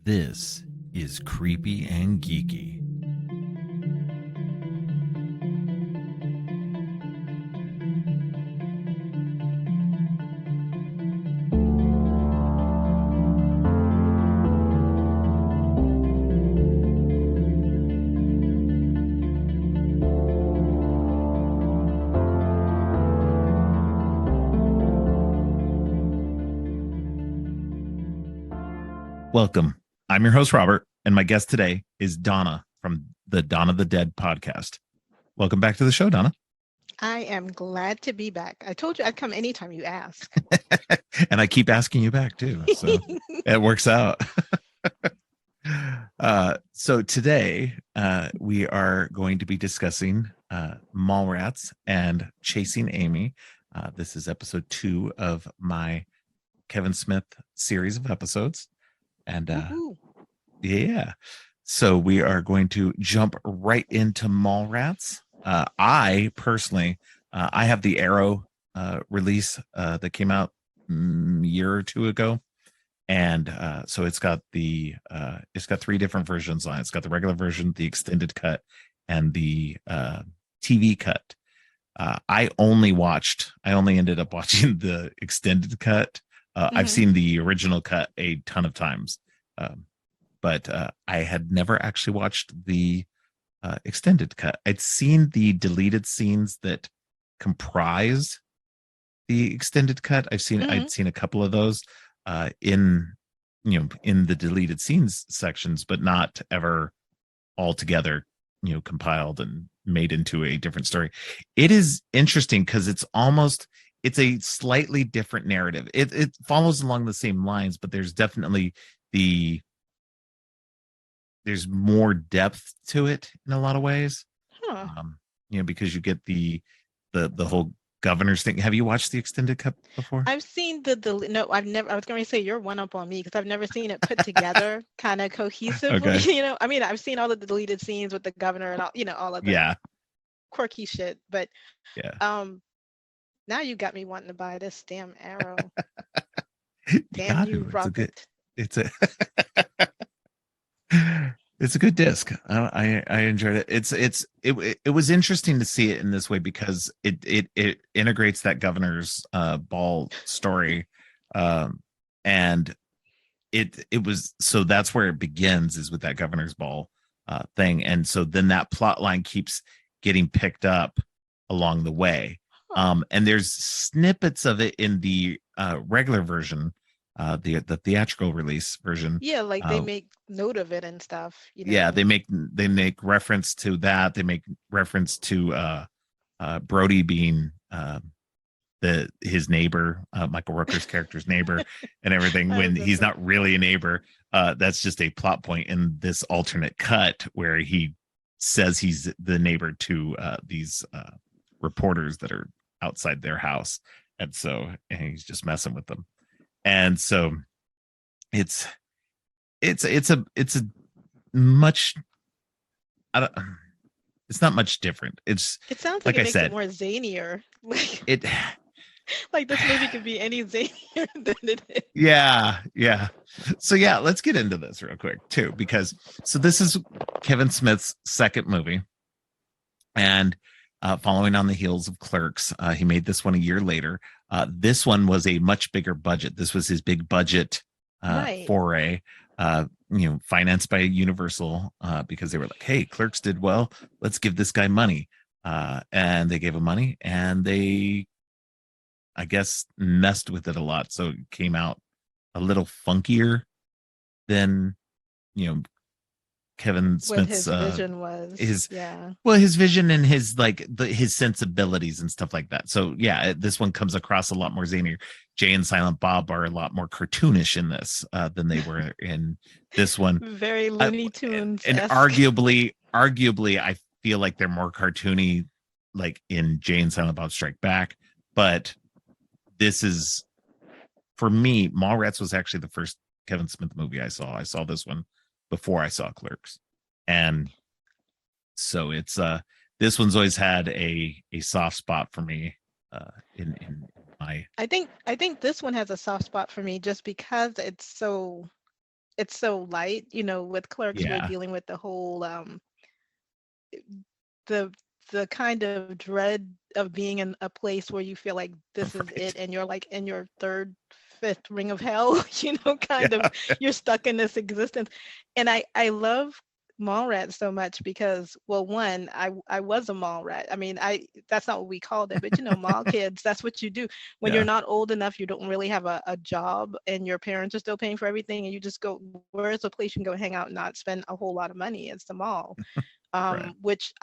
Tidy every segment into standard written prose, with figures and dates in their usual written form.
This is Creepy and Geeky. Welcome. I'm your host, Robert, and my guest today is Donna from the Donna Tha Dead podcast. Welcome back to the show, Donna. I am glad to be back. I told you I'd come anytime you ask. And I keep asking you back too, so it works out. So today we are going to be discussing Mallrats and Chasing Amy. This is episode 2 of my Kevin Smith series of episodes. And yeah, so we are going to jump right into Mallrats. I personally, I have the Arrow release that came out a year or two ago, and so it's got 3 different versions on it. It's got the regular version, the extended cut, and the TV cut. I only ended up watching the extended cut. I've seen the original cut a ton of times, but I had never actually watched the extended cut. I'd seen the deleted scenes that comprise the extended cut. I'd seen a couple of those in the deleted scenes sections, but not ever all together, compiled and made into a different story. It is interesting because it's a slightly different narrative. It follows along the same lines, but there's definitely there's more depth to it in a lot of ways. Because you get the whole governor's thing. Have you watched the extended cut before? I've seen no, I've never. I was going to say you're one up on me because I've never seen it put together kind of cohesively. Okay. I've seen all of the deleted scenes with the governor and all of the quirky shit. But now you got me wanting to buy this damn Arrow. Damn you, Robert. It's a good disc. I enjoyed it. It was interesting to see it in this way because it integrates that governor's ball story, and it was, so that's where it begins, is with that governor's ball thing, and so then that plot line keeps getting picked up along the way. And there's snippets of it in the regular version, the theatrical release version. Yeah, like they make note of it and stuff. Yeah, they make reference to that. They make reference to Brody being his neighbor, Michael Rooker's character's neighbor, and everything, when he's not really a neighbor. That's just a plot point in this alternate cut where he says he's the neighbor to these reporters that are outside their house, and he's just messing with them. And so it's a much, it's not much different. It sounds like it makes it more zanier. Like this movie could be any zanier than it is. Yeah. So let's get into this real quick too, because this is Kevin Smith's second movie, and following on the heels of Clerks, he made this one a year later. This one was a much bigger budget. This was his big budget foray, financed by Universal, because they were like, hey, Clerks did well, let's give this guy money. And they gave him money, and they, I guess, messed with it a lot. So it came out a little funkier than, Kevin Smith's vision was. His vision and his his sensibilities and stuff like that. So this one comes across a lot more zanier. Jay and Silent Bob are a lot more cartoonish in this than they were in this one. Very Looney Tunes. And arguably, I feel like they're more cartoony, like in Jay and Silent Bob Strike Back. But this is, for me, Mallrats was actually the first Kevin Smith movie I saw. I saw this one before I saw Clerks, and so it's this one's always had a soft spot for me in my. I think this one has a soft spot for me just because it's so it's so light. With Clerks, we're Yeah. dealing with the whole the the kind of dread of being in a place where you feel like this is it, Right. and you're like in your third, fifth ring of hell. Kind of, Yeah. you're stuck in this existence. And I love Mallrats so much because, well, one, I was a mall rat. I mean, I that's not what we called it, but mall kids, that's what you do when you're Yeah. not old enough. You don't really have a job, and your parents are still paying for everything, and you just go, where's a place you can go hang out and not spend a whole lot of money? It's the mall. Right. Which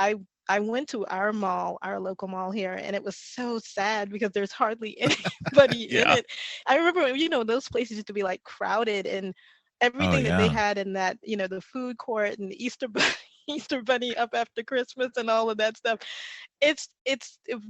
I went to our mall, our local mall here, and it was so sad because there's hardly anybody in Yeah. it. I remember, those places used to be like crowded, and Oh everything that they yeah. had in that, the food court and the Easter bunny, Easter bunny up after Christmas and all of that stuff. It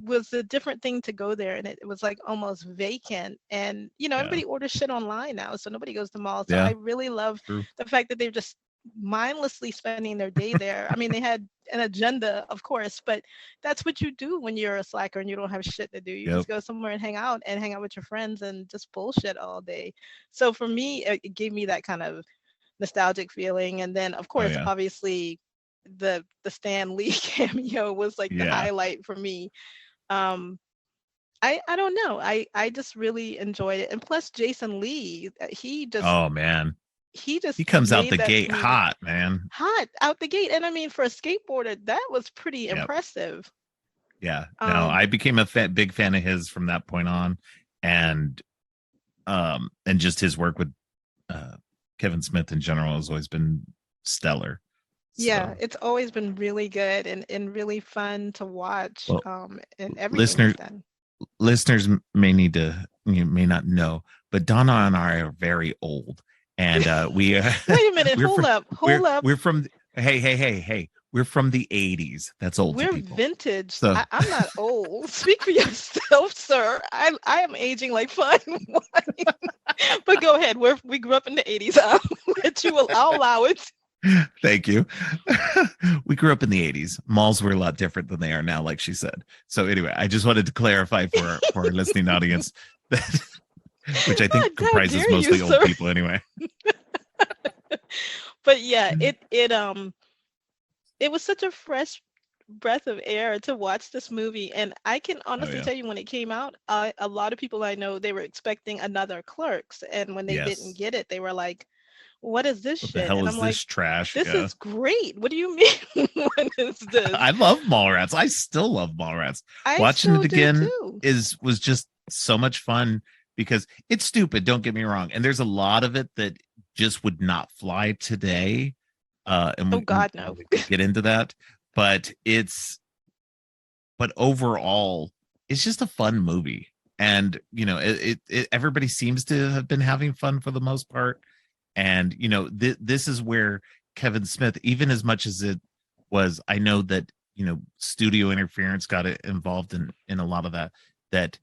was a different thing to go there, and it was like almost vacant. And Yeah. everybody orders shit online now, so nobody goes to malls. So I Yeah. really love True. the fact that they're just mindlessly spending their day there. I mean, they had an agenda, of course, but that's what you do when you're a slacker and you don't have shit to do. You Yep. just go somewhere and hang out with your friends and just bullshit all day. So for me, it gave me that kind of nostalgic feeling. And then, of Oh course, yeah. obviously, the Stan Lee cameo was like the Yeah. highlight for me. Um, I don't know. I just really enjoyed it. And plus Jason Lee, Oh man. he He just comes out made the that to gate me hot, man. hot out the gate. And I mean, for a skateboarder, that was pretty Yep. impressive. Yeah. No, Um, I became a big fan of his from that point on, and just his work with uh Kevin Smith in general has always been stellar. yeah, So, it's always been really good and really fun to watch. well, And everything he's listeners done. may need to, you may not know, but Donna and I are very old, and we Wait a minute, we're hold from up, hold up. we're from hey, we're from the 80s. That's old to We're people. vintage. So I'm not old. Speak for yourself, sir. I am aging like fine wine. But go ahead. We grew up in the 80s. I'll allow it. thank you. We grew up in the 80s. Malls were a lot different than they are now, like she said. So anyway, I just wanted to clarify for our listening audience that, which I think How comprises dare you, mostly old sir? people anyway. But yeah, it was such a fresh breath of air to watch this movie. And I can Oh honestly yeah. tell you, when it came out, a lot of people I know, they were expecting another Clerks, and when they didn't Yes. get it, they were like, what is this What the shit? hell And is I'm like, this trash? this Yeah. is great. What do you mean? What is this? I love Mallrats. I still love Mallrats. I Watching it still do again too. was just so much fun because it's stupid, don't get me wrong. And there's a lot of it that just would not fly today. And Oh God, we no. can get into that. But overall, it's just a fun movie. And everybody seems to have been having fun for the most part. And this is where Kevin Smith, even as much as it was, I know that studio interference got involved in a lot of that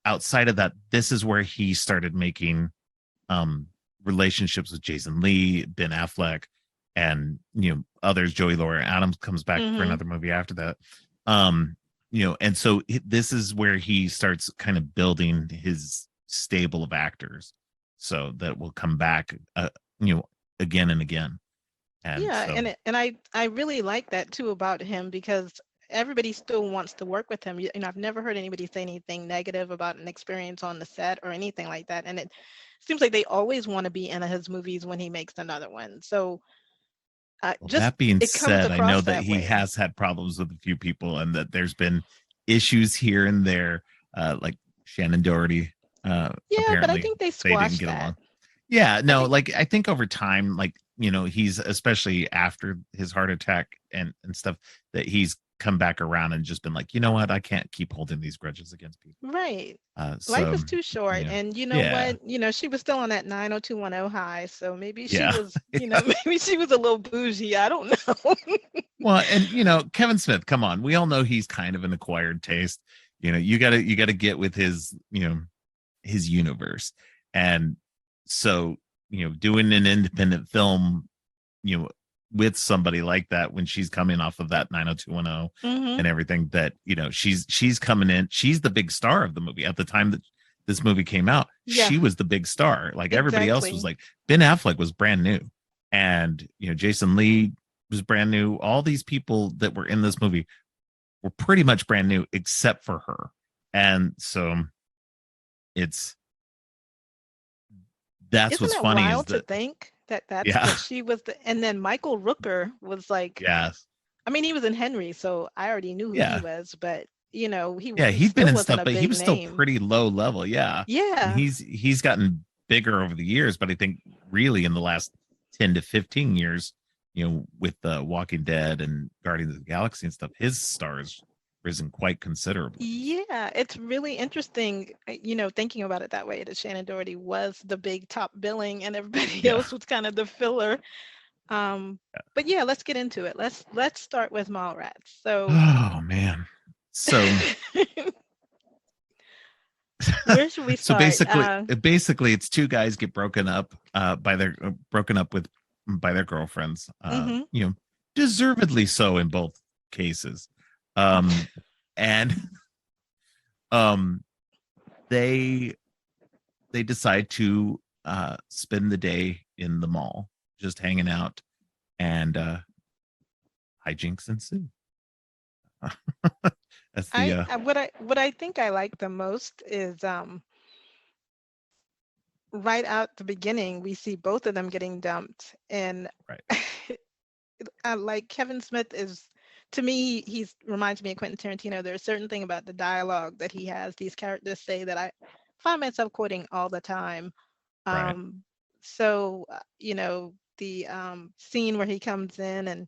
outside of that, this is where he started making relationships with Jason Lee, Ben Affleck, and others. Joey Laura Adams comes back for Hmm. another movie after that. And so this is where he starts kind of building his stable of actors, so that will come back, again and again. And Yeah, so, and I really like that too about him, because everybody still wants to work with him. I've never heard anybody say anything negative about an experience on the set or anything like that. And it seems like they always want to be in his movies when he makes another one. So well, just that being it comes said, I know across that that he way. has had problems with a few people, and that there's been issues here and there, like Shannon Doherty. Yeah, but I Apparently, think they they didn't squashed get that. along. Yeah, I no, think like I think over time, like he's, especially after his heart attack and stuff, that he's come back around and just been like, you know what, I can't keep holding these grudges against people. right. Life So is too short. yeah, And you know yeah, what? She was still on that 90210 high. So maybe she yeah. was, maybe she was a little bougie. I don't know. Well, and Kevin Smith, come on, we all know he's kind of an acquired taste. You gotta get with his his universe. And so doing an independent film, you know with somebody like that, when she's coming off of that 90210 Hmm. and everything, that she's coming in, she's the big star of the movie at the time, that this movie came out, Yeah, she was the big star. Like everybody else was exactly. like, Ben Affleck was brand new, and Jason Lee was brand new. All these people that were in this movie were pretty much brand new except for her, and so it's that's Isn't what's that funny is wild to that think that yeah, she was the, and then Michael Rooker was like, yeah, I mean, he was in Henry, so I already knew who he yeah. was, but Yeah, he he'd been still in wasn't stuff, a but he big was still name. pretty low level. Yeah. And Yeah. he's gotten bigger over the years, but I think really in the last 10 to 15 years, with the Walking Dead and Guardians of the Galaxy and stuff, his stars risen quite considerably. Yeah, it's really interesting, thinking about it that way, that Shannon Doherty was the big top billing and everybody Yeah. else was kind of the filler. Um, but yeah, let's get into it. Let's start with Mallrats. So Oh man. So where should we so start? basically it's two guys get broken up broken up with by their girlfriends, Mhm. deservedly so in both cases. And um they decide to spend the day in the mall just hanging out, and hijinks ensue. That's the What I think I like the most is right out the beginning we see both of them getting dumped, and right. like Kevin Smith is, to me, he's reminds me of Quentin Tarantino. There's a certain thing about the dialogue that he has these characters say that I find myself quoting all the time. Right. Um, so the scene where he comes in and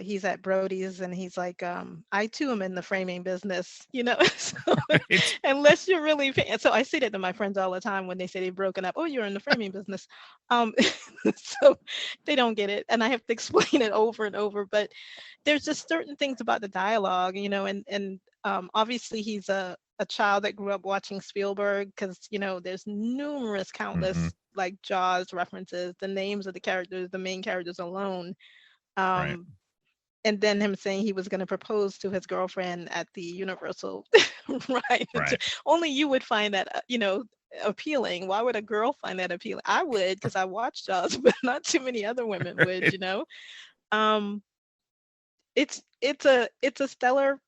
he's at Brody's and he's like, I too am in the framing business. So, Right. unless you're really so I say that to my friends all the time when they say they've broken up. Oh, you're in the framing business. um so they don't get it and I have to explain it over and over, but there's just certain things about the dialogue, and obviously he's a child that grew up watching Spielberg, because there's numerous Hmm. countless like Jaws references, the names of the characters, the main characters alone. Right. um and then him saying he was going to propose to his girlfriend at the Universal ride. Right. Only you would find that, appealing. Why would a girl find that appealing? I would, because I watched Jaws, but not too many other women would. Um, it's a stellar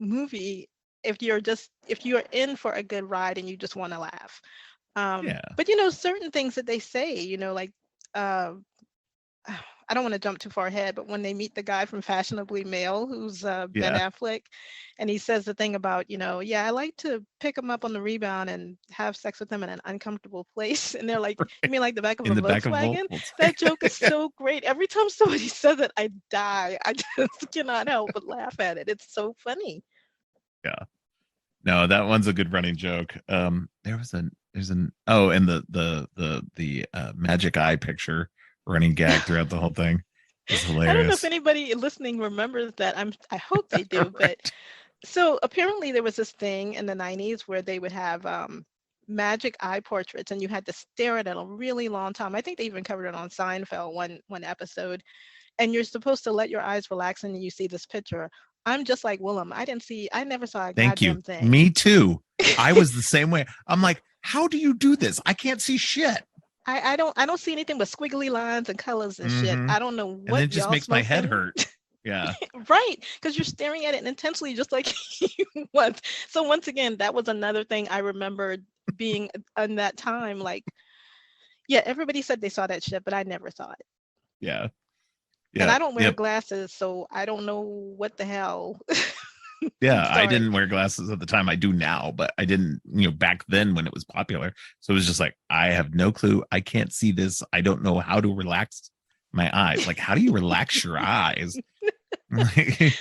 movie if you're in for a good ride and you just want to laugh. Yeah. But certain things that they say, like. Uh, I don't want to jump too far ahead, but when they meet the guy from Fashionably Male, who's Ben Yeah. Affleck, and he says the thing about, yeah, I like to pick him up on the rebound and have sex with him in an uncomfortable place. And they're like, you Right. mean like the back of In a the back of Volkswagen? Volkswagen. That joke is so great. Every time somebody says it, I die. I just cannot help but laugh at it. It's so funny. Yeah. No, that one's a good running joke. There's an oh, and the magic eye picture running gag throughout the whole thing is I don't know if hilarious. anybody listening remembers that. I hope they do, but Right. so apparently there was this thing in the 90s where they would have magic eye portraits and you had to stare at it a really long time. I think they even covered it on Seinfeld one episode. And you're supposed to let your eyes relax and you see this picture. I'm just like Willem. I never saw a Thank you. goddamn thing. Me too. I was the same way. I'm like, how do you do this? I can't see shit. I don't see anything but squiggly lines and colors and shit. Mm-hmm. I don't know And what then it just y'all makes my head smoking. hurt. Yeah. Right, because you're staring at it intensely, just like he was. So once again, that was another thing I remembered being in that time. Like, yeah, everybody said they saw that shit, but I never saw it. Yeah. And Yeah. I don't wear Yep. glasses, so I don't know what the hell. I'm Yeah. I sorry. didn't wear glasses at the time. I do now, but I didn't, back then when it was popular. So it was just like, I have no clue. I can't see this. I don't know how to relax my eyes. Like, how do you relax your eyes? It's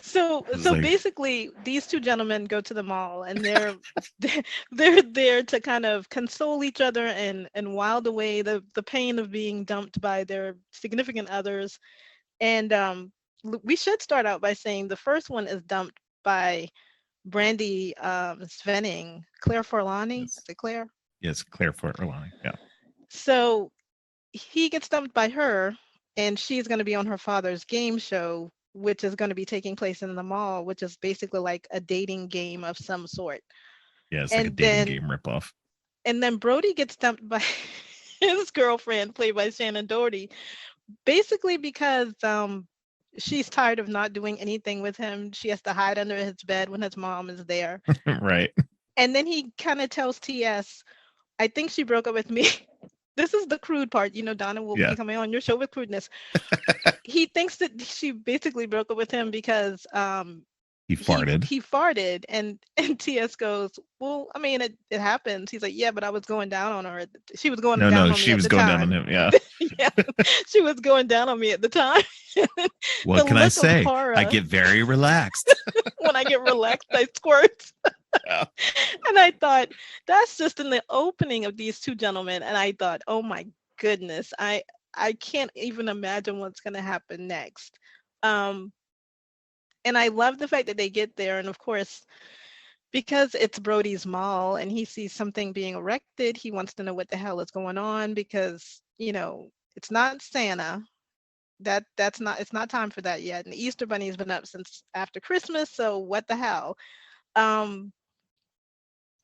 So like, basically, these two gentlemen go to the mall, and they're there to kind of console each other and while away the pain of being dumped by their significant others. And we should start out by saying the first one is dumped by Brandy Svenning, Claire Forlani. yes, Is it Claire? yes, Claire Forlani. Yeah. So he gets dumped by her, and she's going to be on her father's game show, which is going to be taking place in the mall, which is basically like a dating game of some sort. Yeah, it's like a And dating then game ripoff. Brody gets dumped by his girlfriend, played by Shannon Doherty, basically because she's tired of not doing anything with him. She has to hide under his bed when his mom is there. Right. And then he kind of tells TS, I think she broke up with me. This is the crude part. You know, Donna will be Yeah. coming on your show with crudeness. He thinks that she basically broke up with him because He farted. he farted, and TS goes, well, I mean, it happens. He's like, yeah, but I was going down on her. She was going No, down no, on me she at was the going down on time. him. Yeah. Yeah, she was going down on me at the time. The What can I look of say? I horror. get very relaxed. When I get relaxed, I squirt. Yeah. And I thought, that's just in the opening of these two gentlemen. And I thought, oh my goodness, I can't even imagine what's going to happen next. Um, and I love the fact that they get there, and of course, because it's Brody's mall and he sees something being erected, he wants to know what the hell is going on because, it's not Santa. That's not It's not time for that yet. And the Easter Bunny's been up since after Christmas, so what the hell? Um,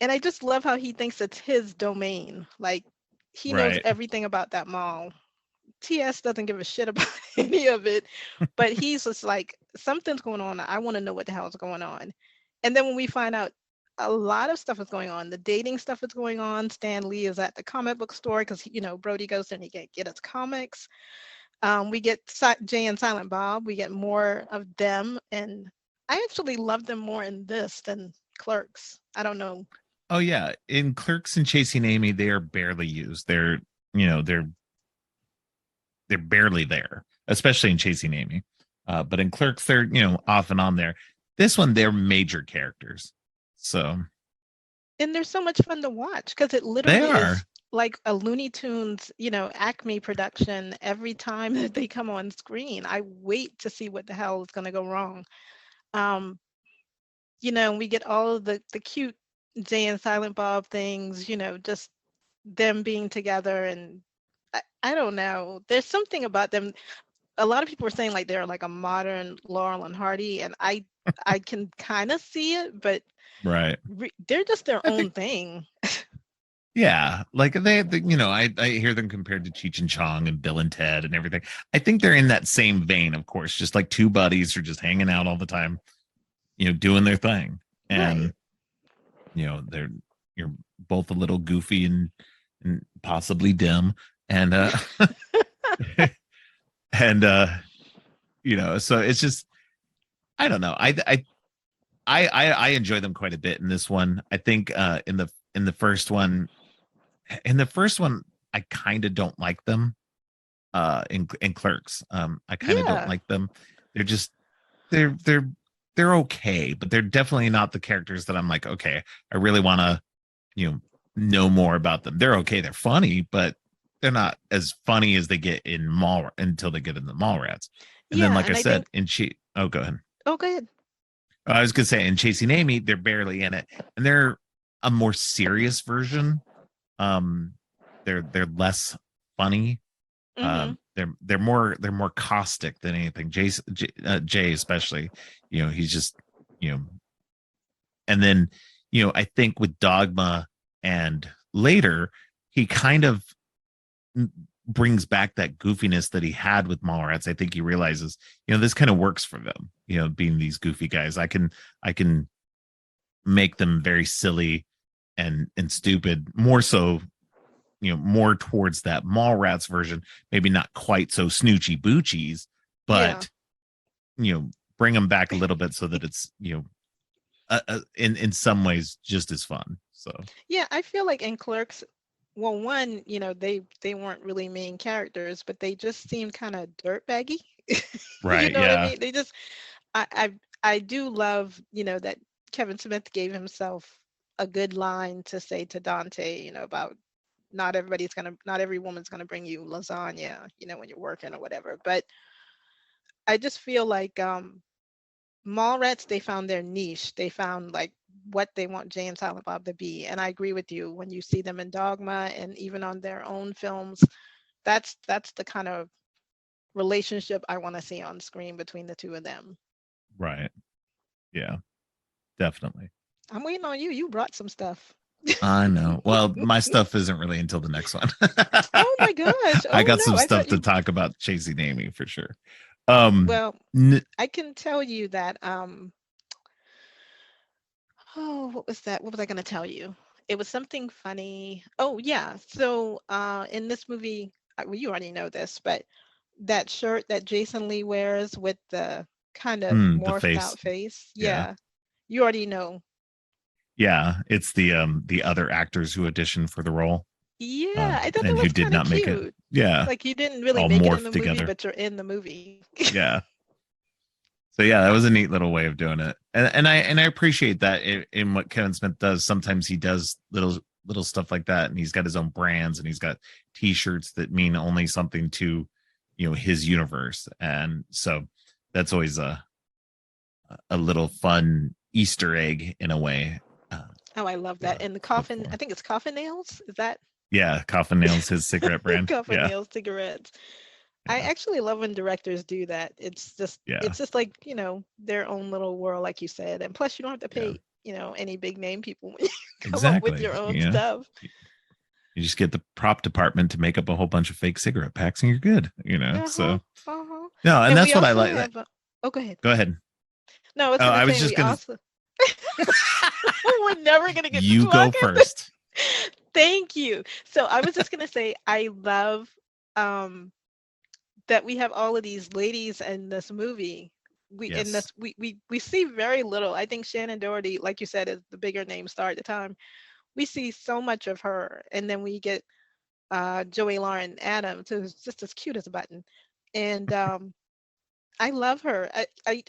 and I just love how he thinks it's his domain. Like he knows Right. everything about that mall. TS doesn't give a shit about any of it, but he's just like, something's going on. I want to know what the hell is going on. And then when we find out a lot of stuff is going on, the dating stuff is going on. Stan Lee is at the comic book store because, Brody goes there and he can get his comics. We get Jay and Silent Bob. We get more of them. And I actually love them more in this than Clerks. I don't know. Oh yeah. In Clerks and Chasing Amy, they are barely used. You know, they're barely there, especially in Chasing Amy. But in Clerks, they're off and on there. This one, they're major characters. So And they're so much fun to watch because it they literally are. is like a Looney Tunes, Acme production every time that they come on screen. I wait to see what the hell is going to go wrong. Um, we get all of the cute Jay and Silent Bob things, just them being together. And I don't know. There's something about them. A lot of people are saying like they're like a modern Laurel and Hardy, and I can kind of see it, but Right. they're just their I think own thing. yeah, like I hear them compared to Cheech and Chong and Bill and Ted and everything. I think they're in that same vein, of course, just like two buddies who are just hanging out all the time, doing their thing. Right. And they're you're both a little goofy and possibly dim. And and so it's just I don't know. I enjoy them quite a bit in this one. I think in the first one I kind of don't like them in Clerks. I kind of don't Yeah. like them. They're just they're they're they're okay, but they're definitely not the characters that I'm like, okay, I really want to know more about them. They're okay, they're funny, but they're not as funny as they get in Mall until they get in the Mallrats. And then, Yeah, like I and I said, think oh, go ahead. oh, go ahead. I was gonna say in Chasing Amy, they're barely in it, and they're a more serious version. Um, they're less funny. Mhm. They're more caustic than anything. Jay especially, he's just you know, and then I think with Dogma and later, he kind of brings back that goofiness that he had with Mallrats. I think he realizes, this kind of works for them. Being these goofy guys, I can make them very silly and stupid. More so, more towards that Mallrats version. Maybe not quite so snoochy boochies, Yeah. but bring them back a little bit so that it's in some ways just as fun. So Yeah, I feel like in Clerks, well, one, they weren't really main characters, but they just seemed kind of dirtbaggy. You right, know what I yeah, mean? They just I do love, that Kevin Smith gave himself a good line to say to Dante, about not every woman's gonna bring you lasagna, when you're working or whatever. But I just feel like Mallrats, they found their niche. They found like what they want Jay and Silent Bob to be. And I agree with you. When you see them in Dogma and even on their own films, that's the kind of relationship I want to see on screen between the two of them. right, yeah, definitely. I'm waiting on you. You brought some stuff. I know. Well, my stuff isn't really until the next one. Oh my gosh. I Oh got some no. I stuff thought to you talk about Chasing Amy for sure. Um, well, n- I can tell you that oh, what was that? What was I going to tell you? It was something funny. Oh yeah. So in this movie, well, you already know this, but that shirt that Jason Lee wears with the kind of the morphed face. out face. Yeah. Yeah. You already know. Yeah, it's the other actors who auditioned for the role, Yeah, I thought that and who was did kind of not make it. cute. Yeah, Like you didn't really all make it in the morphed movie, together. but you're in the movie. Yeah. So yeah, that was a neat little way of doing it, and I appreciate that in what Kevin Smith does. Sometimes he does little stuff like that, and he's got his own brands, and he's got T-shirts that mean only something to, his universe, and so that's always a little fun Easter egg in a way. Uh, Oh, I love that. to, And the to look coffin, I for. think it's Coffin Nails. Is that Yeah, Coffin Nails, his cigarette brand. Coffin Yeah, Nails cigarettes? I yeah, actually love when directors do that. yeah, It's just like, their own little world, like you said. And plus you don't have to yeah. pay, any big name people when you come up with Exactly. your own stuff. You just get the prop department to make up a whole bunch of fake cigarette packs, and you're good. Uh-huh. So Uh-huh. no, and And we that's what I also like. have oh, go ahead. Go ahead. No, I was Oh, gonna I was say just we gonna. also we're never gonna get to You go talk. first. Thank you. So I was just gonna say I love um that we have all of these ladies in this movie. Yes. We see very little. I think Shannon Doherty, like you said, is the bigger name star at the time. We see so much of her, and then we get Joey Lauren Adams, who's just as cute as a button, and I love her.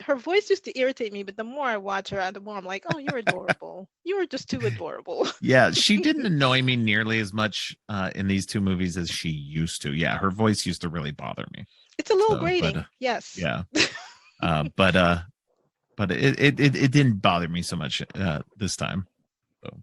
Her voice used to irritate me, but the more I watch her, the more I'm like, oh, you're adorable. You are just too adorable. Yeah, she didn't annoy me nearly as much in these two movies as she used to. Yeah, her voice used to really bother me. It's a little So, but grating, yes. yeah, uh, but uh, but it didn't bother me so much this time. So,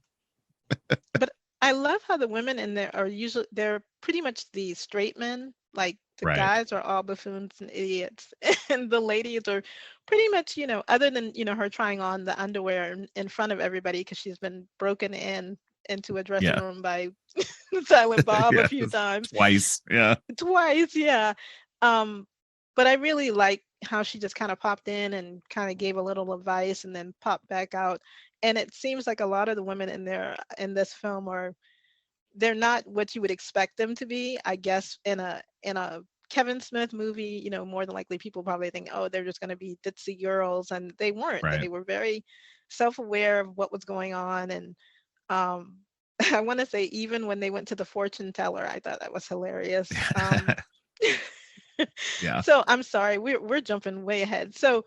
But I love how the women in there are usually they're pretty much the straight men. Like the right. guys are all buffoons and idiots, and the ladies are pretty much, other than her trying on the underwear in front of everybody because she's been broken into a dressing Yeah. room by Silent Bob a Yeah. few times. Twice. Yeah. Twice, yeah. Um, but I really like how she just kind of popped in and kind of gave a little advice and then popped back out. And it seems like a lot of the women in this film are they're not what you would expect them to be. I guess in a Kevin Smith movie, more than likely people probably think, oh, they're just going to be ditzy girls, and they weren't. They Right. were very self-aware of what was going on, and um, I want to say even when they went to the fortune teller, I thought that was hilarious. Yeah. So I'm sorry, we're jumping way ahead. So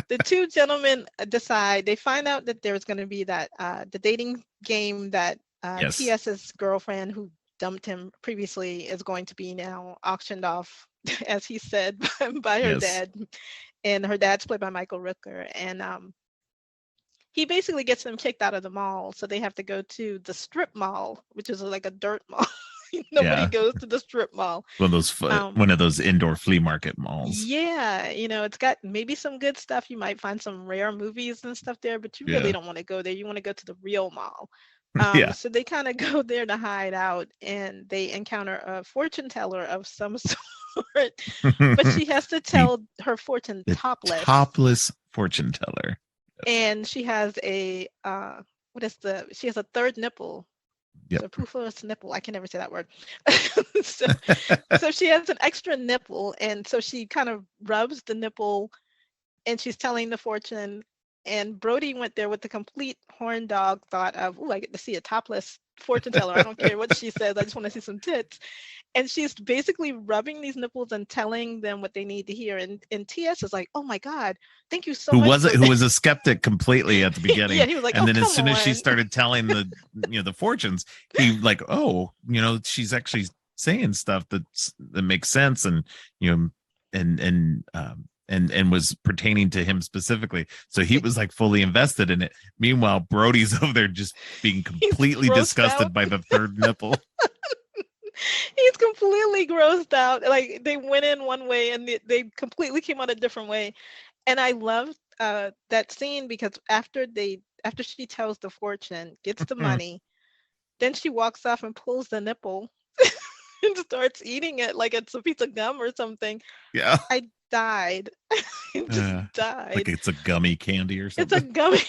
the two gentlemen decide they find out that there's going to be that the dating game that Yes. TS's girlfriend who dumped him previously is going to be now auctioned off, as he said, by her Yes. dad, and her dad's played by Michael Rooker, and he basically gets them kicked out of the mall, so they have to go to the strip mall, which is like a dirt mall. Nobody Yeah. goes to the strip mall. Um, One of those indoor flea market malls. yeah, it's got maybe some good stuff. You might find some rare movies and stuff there, but you really Yeah. don't want to go there. You want to go to the real mall. Yeah. So they kind of go there to hide out, and they encounter a fortune teller of some sort, but she has to the tell her fortune the topless, topless fortune teller. Yes. and she has she has a third nipple. Yep. So Pufos nipple, I can never say that word. so, so she has an extra nipple, and so she kind of rubs the nipple, and she's telling the fortune. And Brody went there with the complete horn dog thought of, oh, I get to see a topless fortune teller. I don't care what she says. I just want to see some tits. And she's basically rubbing these nipples and telling them what they need to hear. And TS is like, oh my God, thank you so who much was for who was a skeptic completely at the yeah, beginning, he was like, and oh, then as come soon as she on. started telling the fortunes, he like, oh, she's actually saying stuff that makes sense, and you know and was pertaining to him specifically, so he was like fully invested in it. Meanwhile, Brody's over there just being He's completely grossed out. disgusted by the third nipple. He's completely grossed out. Like they went in one way and they completely came out a different way. And I loved that scene because after they after she tells the fortune, gets the money, then she walks off and pulls the nipple and starts eating it like it's a piece of gum or something. Yeah. I died. I just Like died. it's a gummy candy or It's a something. gummy.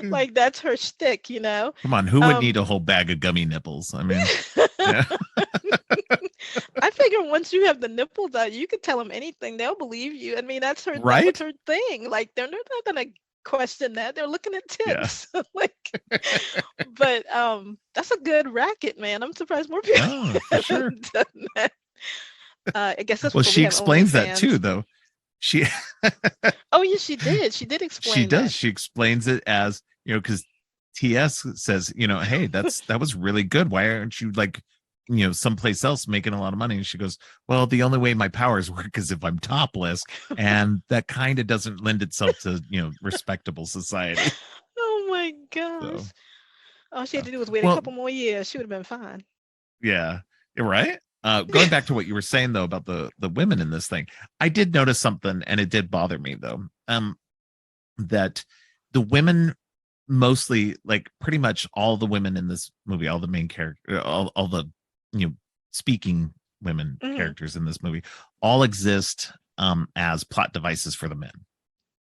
Like that's her shtick, you know. Come on, who would need Um, a whole bag of gummy nipples? I mean, yeah. I figure once you have the nipples out, you could tell them anything; they'll believe you. I mean, that was Right? her thing. Like they're not gonna question that. They're looking at Yeah. tits. Like, but that's a good racket, man. I'm surprised more people Oh, for sure. haven't done that. I guess that's Well, before she we have explains that too, OnlyFans. though. She Oh yeah, she did. She did she explain does. that. She explains it as, because TS says, hey, that was really good. Why aren't you like, someplace else making a lot of money? And she goes, well, the only way my powers work is if I'm topless, and that kind of doesn't lend itself to respectable society. Oh my So, gosh. All she had uh, to do was wait a well, couple more years. She would have been fine. yeah, you're right. Going back to what you were saying though about the women in this thing, I did notice something, and it did bother me though. That the women, mostly, like pretty much all the women in this movie, all the main character, all the you know speaking women Hmm. characters in this movie, all exist as plot devices for the men.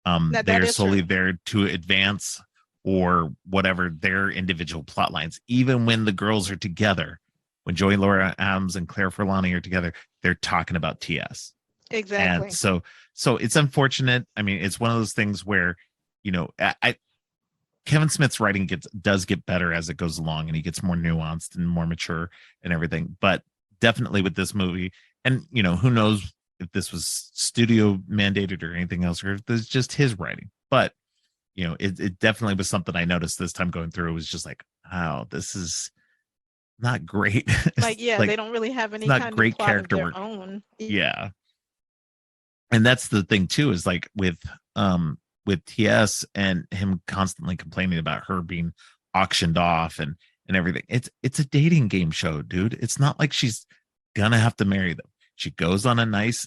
Now that They're is solely true. there to advance or whatever their individual plot lines. Even when the girls are together, when Joey Laura Adams and Claire Forlani are together, they're talking about TS. And Exactly. so it's unfortunate. I mean, it's one of those things where, I Kevin Smith's writing does get better as it goes along, and he gets more nuanced and more mature and everything. But definitely with this movie, and who knows if this was studio mandated or anything else, or if this is just his writing. But it definitely was something I noticed this time going through. It was just like, wow, this is not great. Like, It's yeah, they like, don't really have it's any not kind of great plot of character their work. own. Yeah, and that's the thing too, is like with TS and him constantly complaining about her being auctioned off and everything. It's a dating game show, dude. It's not like she's gonna have to marry them. She goes on a nice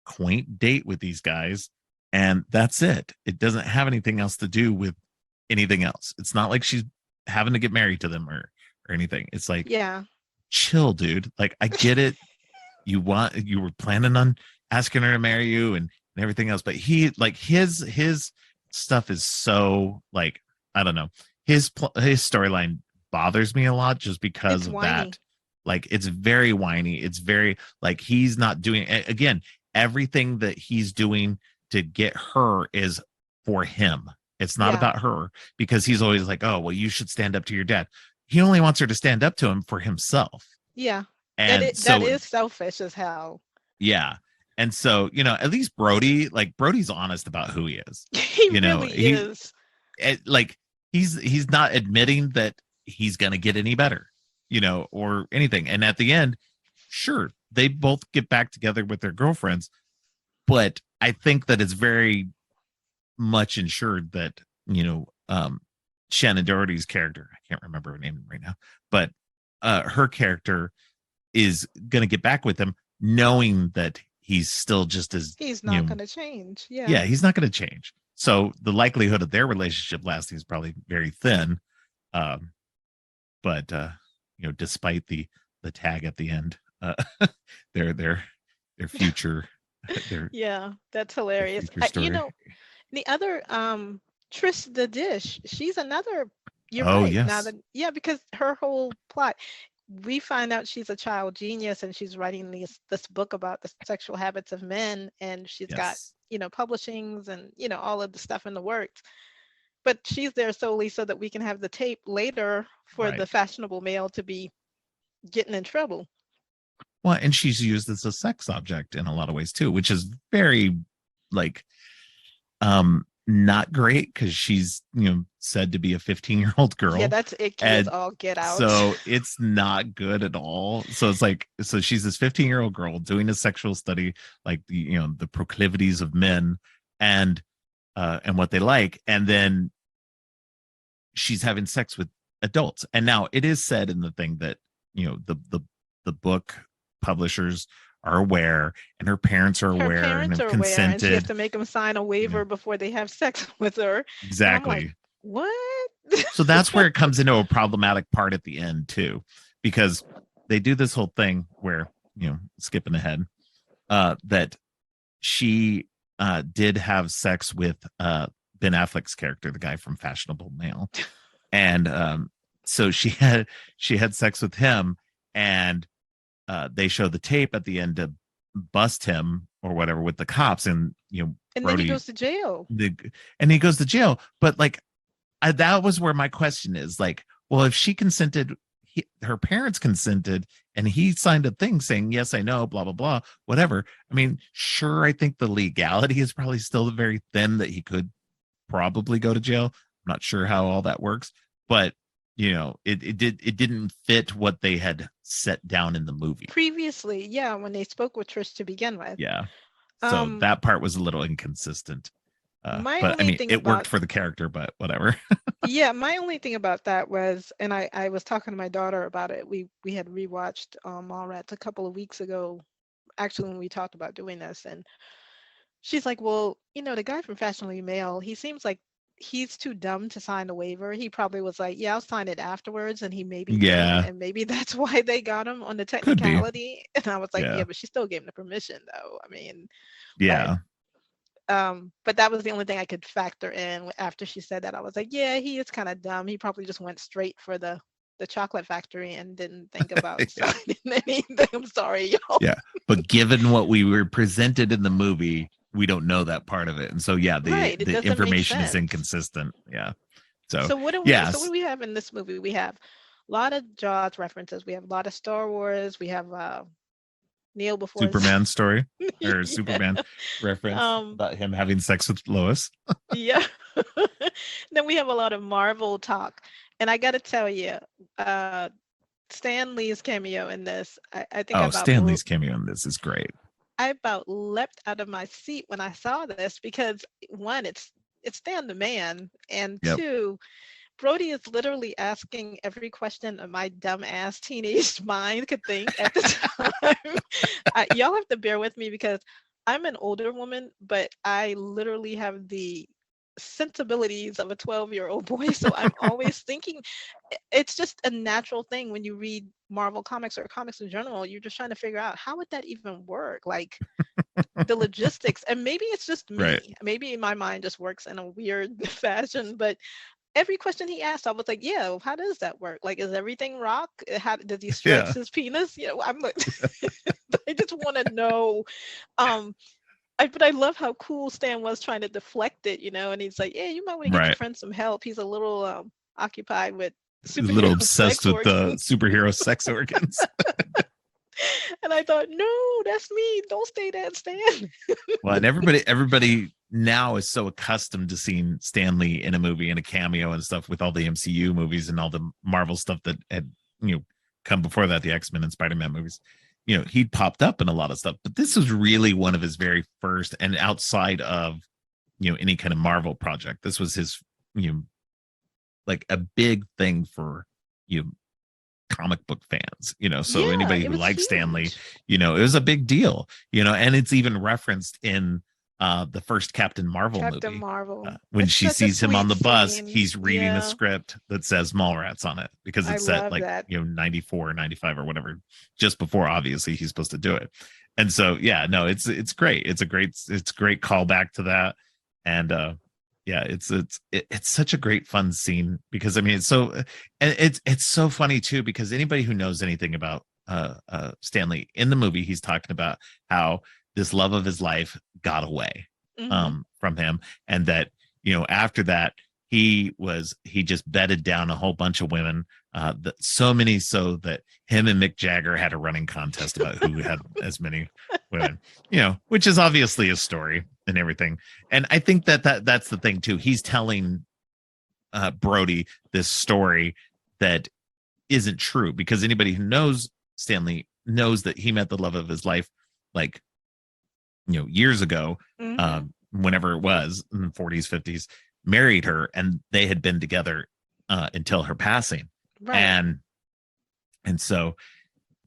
quaint date with these guys, and that's it. It doesn't have anything else to do with anything else. It's not like she's having to get married to them or anything. It's like, Yeah. chill, dude. Like, I get it. You were planning on asking her to marry you and everything else, but he, like, his stuff is so, like, I don't know. His storyline bothers me a lot just because It's of that. whiny. Like, it's very whiny. It's very, like, he's not doing, again, everything that he's doing to get her is for him. It's not Yeah. about her, because he's always like, oh, well, you should stand up to your dad. He only wants her to stand up to him for himself. Yeah. And That so, is selfish as hell. yeah. And so, at least Brody's honest about who he is. He You know, really he is. like he's not admitting that he's going to get any better, or anything. And at the end, sure, they both get back together with their girlfriends, but I think that it's very much ensured that, Shannon Doherty's character, I can't remember her name right now, but her character is going to get back with him, knowing that he's still just as, He's not going to change. Yeah. yeah, he's not going to change. So the likelihood of their relationship lasting is probably very thin. Um, but despite the tag at the end, their their future, their Yeah, that's their hilarious. future story. The other Trish the Dish, she's another, you're Oh right. Now yes, that, yeah, because her whole plot, we find out she's a child genius and she's writing this book about the sexual habits of men, and she's got, yes, publishings and, all of the stuff in the works. But she's there solely so that we can have the tape later for the right. fashionable male to be getting in trouble. Well, and she's used as a sex object in a lot of ways too, which is very, like, not great, because she's said to be a 15-year-old Yeah, girl, that's icky as and all get out. so it's not good at all. So it's like, so she's this 15-year-old girl doing a sexual study, like the proclivities of men, and what they like, and then she's having sex with adults. And now it is said in the thing that the book publishers are aware and her parents are Her aware and parents have are aware, and she has consented. to make them sign a You know, waiver before they have sex with her. And I'm like, exactly. what? So that's where it comes into a problematic part at the end too, because they do this whole thing where, skipping ahead, that she did have sex with Ben Affleck's character, the guy from Fashionable Male, and so she had sex with him, and they show the tape at the end to bust him or whatever with the cops, and And then he Brody, goes to jail. and he goes to jail. But like, that was where my question is, like, well, if she consented, her parents consented, and he signed a thing saying, yes, I know, blah, blah, blah, whatever. I mean, sure, I think the legality is probably still very thin that he could probably go to jail. I'm not sure how all that works, but it didn't fit what they had set down in the movie. Previously, yeah, when they spoke with Trish to begin with. Yeah. So that part was a little inconsistent. My But I only mean, thing it worked about for the character, but whatever. yeah, my only thing about that was, and I was talking to my daughter about it. We had rewatched Mallrats a couple of weeks ago, actually when we talked about doing this, and she's like, well, the guy from Fashionably Male, he seems like he's too dumb to sign the waiver. He probably was like, yeah, I'll sign it afterwards, and he maybe didn't, Yeah, and maybe that's why they got him on the could be. technicality. And I was like, yeah, Yeah. but she still gave him the permission, though. I mean, but Yeah. but that was the only thing I could factor in after she said that. I was like, yeah, he is kind of dumb. He probably just went straight for the chocolate factory and didn't think about Yeah. signing anything. I'm sorry, y'all. Yeah. But given what we were presented in the movie, we don't know that part of it. And so yeah, Right, it the doesn't make information is sense. inconsistent. Yeah. So So what do we so what yes, do we have in this movie? We have a lot of Jaws references. We have a lot of Star Wars. We have Neil before his Superman story or yeah. Superman reference Um about him having sex with Lois. yeah. Then we have a lot of Marvel talk. And I gotta tell you, uh Stan Lee's cameo in this, I think Oh, Stanley's cameo in this is great. I about leapt out of my seat when I saw this because one, it's Stan the man, and Yep. two, Brody is literally asking every question of my dumb ass teenage mind could think at the time. Y'all have to bear with me because I'm an older woman, but I literally have the sensibilities of a 12-year-old boy. So I'm always thinking it's just a natural thing when you read Marvel comics or comics in general. You're just trying to figure out how would that even work? Like the logistics. And maybe it's just me. Right. Maybe my mind just works in a weird fashion, but every question he asked, I was like, yeah, how does that work? Like, is everything rock? How does he stretch Yeah. his penis? I'm like, I just want to know. But I love how cool Stan was trying to deflect it, and he's like, yeah, you might want to get your Right. friend some help. He's a little occupied with He's a little superhero obsessed sex with the organs. superhero sex organs. And I thought, no, that's me. Don't stay that, Stan. Well, and everybody now is so accustomed to seeing Stan Lee in a movie and a cameo and stuff with all the MCU movies and all the Marvel stuff that had come before that, the X-Men and Spider-Man movies. He'd popped up in a lot of stuff, but this was really one of his very first, and outside of any kind of Marvel project, this was his like a big thing for comic book fans, so Yeah, anybody it who was likes Stan Lee, huge. it was a big deal, and it's even referenced in the first Captain Marvel Captain movie. Marvel. When It's she such a sees him on sweet the bus, scene. he's reading a Yeah, script that says Mallrats on it because I it's set love like that. 94 or 95 or whatever, just before obviously he's supposed to do it. And so yeah, no, it's great. It's a great callback to that. And yeah, it's such a great fun scene because I mean it's so, and it's so funny too because anybody who knows anything about Stan Lee in the movie, he's talking about how this love of his life got away Hmm. from him, and that after that he just bedded down a whole bunch of women, that so many so that him and Mick Jagger had a running contest about who had as many women, which is obviously a story and everything. And I think that's the thing too. He's telling Brody this story that isn't true because anybody who knows Stan Lee knows that he met the love of his life like years ago, Hmm. whenever it was in the 40s 50s, married her, and they had been together until her passing. Right. And so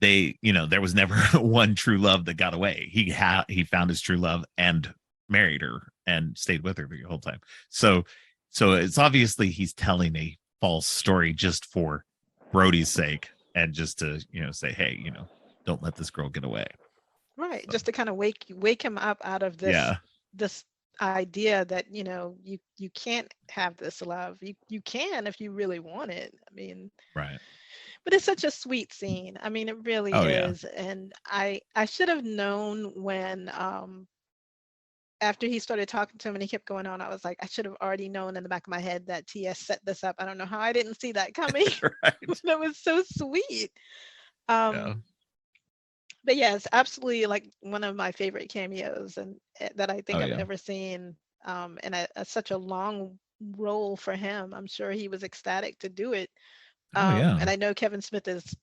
there was never one true love that got away. He found his true love and married her and stayed with her the whole time. So it's obviously he's telling a false story just for Brody's sake and just to, say, hey, don't let this girl get away. Right, So just to kind of wake him up out of yeah, this idea that you can't have this love. You can if you really want it. I mean, right. but it's such a sweet scene. I mean, it really Oh yeah. is. And I should have known when after he started talking to him and he kept going on, I was like, I should have already known in the back of my head that TS set this up. I don't know how I didn't see that coming. Right. That was so sweet. Yeah. Um, but yeah, it's absolutely like one of my favorite cameos and that I Oh think I've yeah. ever seen. And such a long role for him. I'm sure he was ecstatic to do it. Oh yeah. And I know Kevin Smith is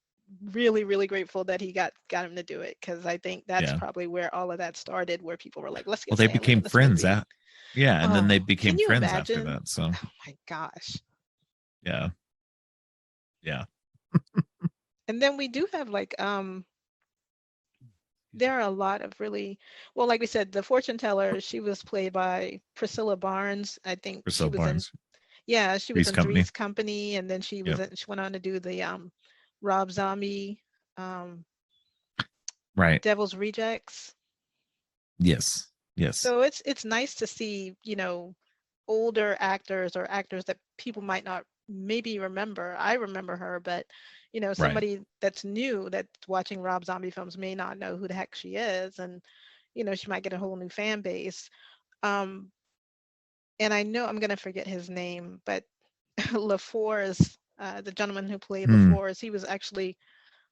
really, really grateful that he got him to do it because I think that's Yeah. probably where all of that started, where people were like, let's Well, get they Stanley became in this friends movie. at yeah, and then they Oh, became can you friends after imagine? that. So Oh my gosh. yeah. Yeah. And then we do have like there are a lot of really well, like we said, the fortune teller, she was played by Priscilla Barnes. I think she Priscilla was in Barnes, yeah, she was Three's in Company. Three's Company, and then Yep. she went on to do the Rob Zombie Right. Devil's Rejects. Yes. Yes. So it's nice to see, older actors or actors that people might not maybe remember. I remember her, but Right. somebody that's new that's watching Rob Zombie films may not know who the heck she is, and she might get a whole new fan base. Um, and I know I'm gonna forget his name, but LaFours, the gentleman who played Hmm. LaFours, he was actually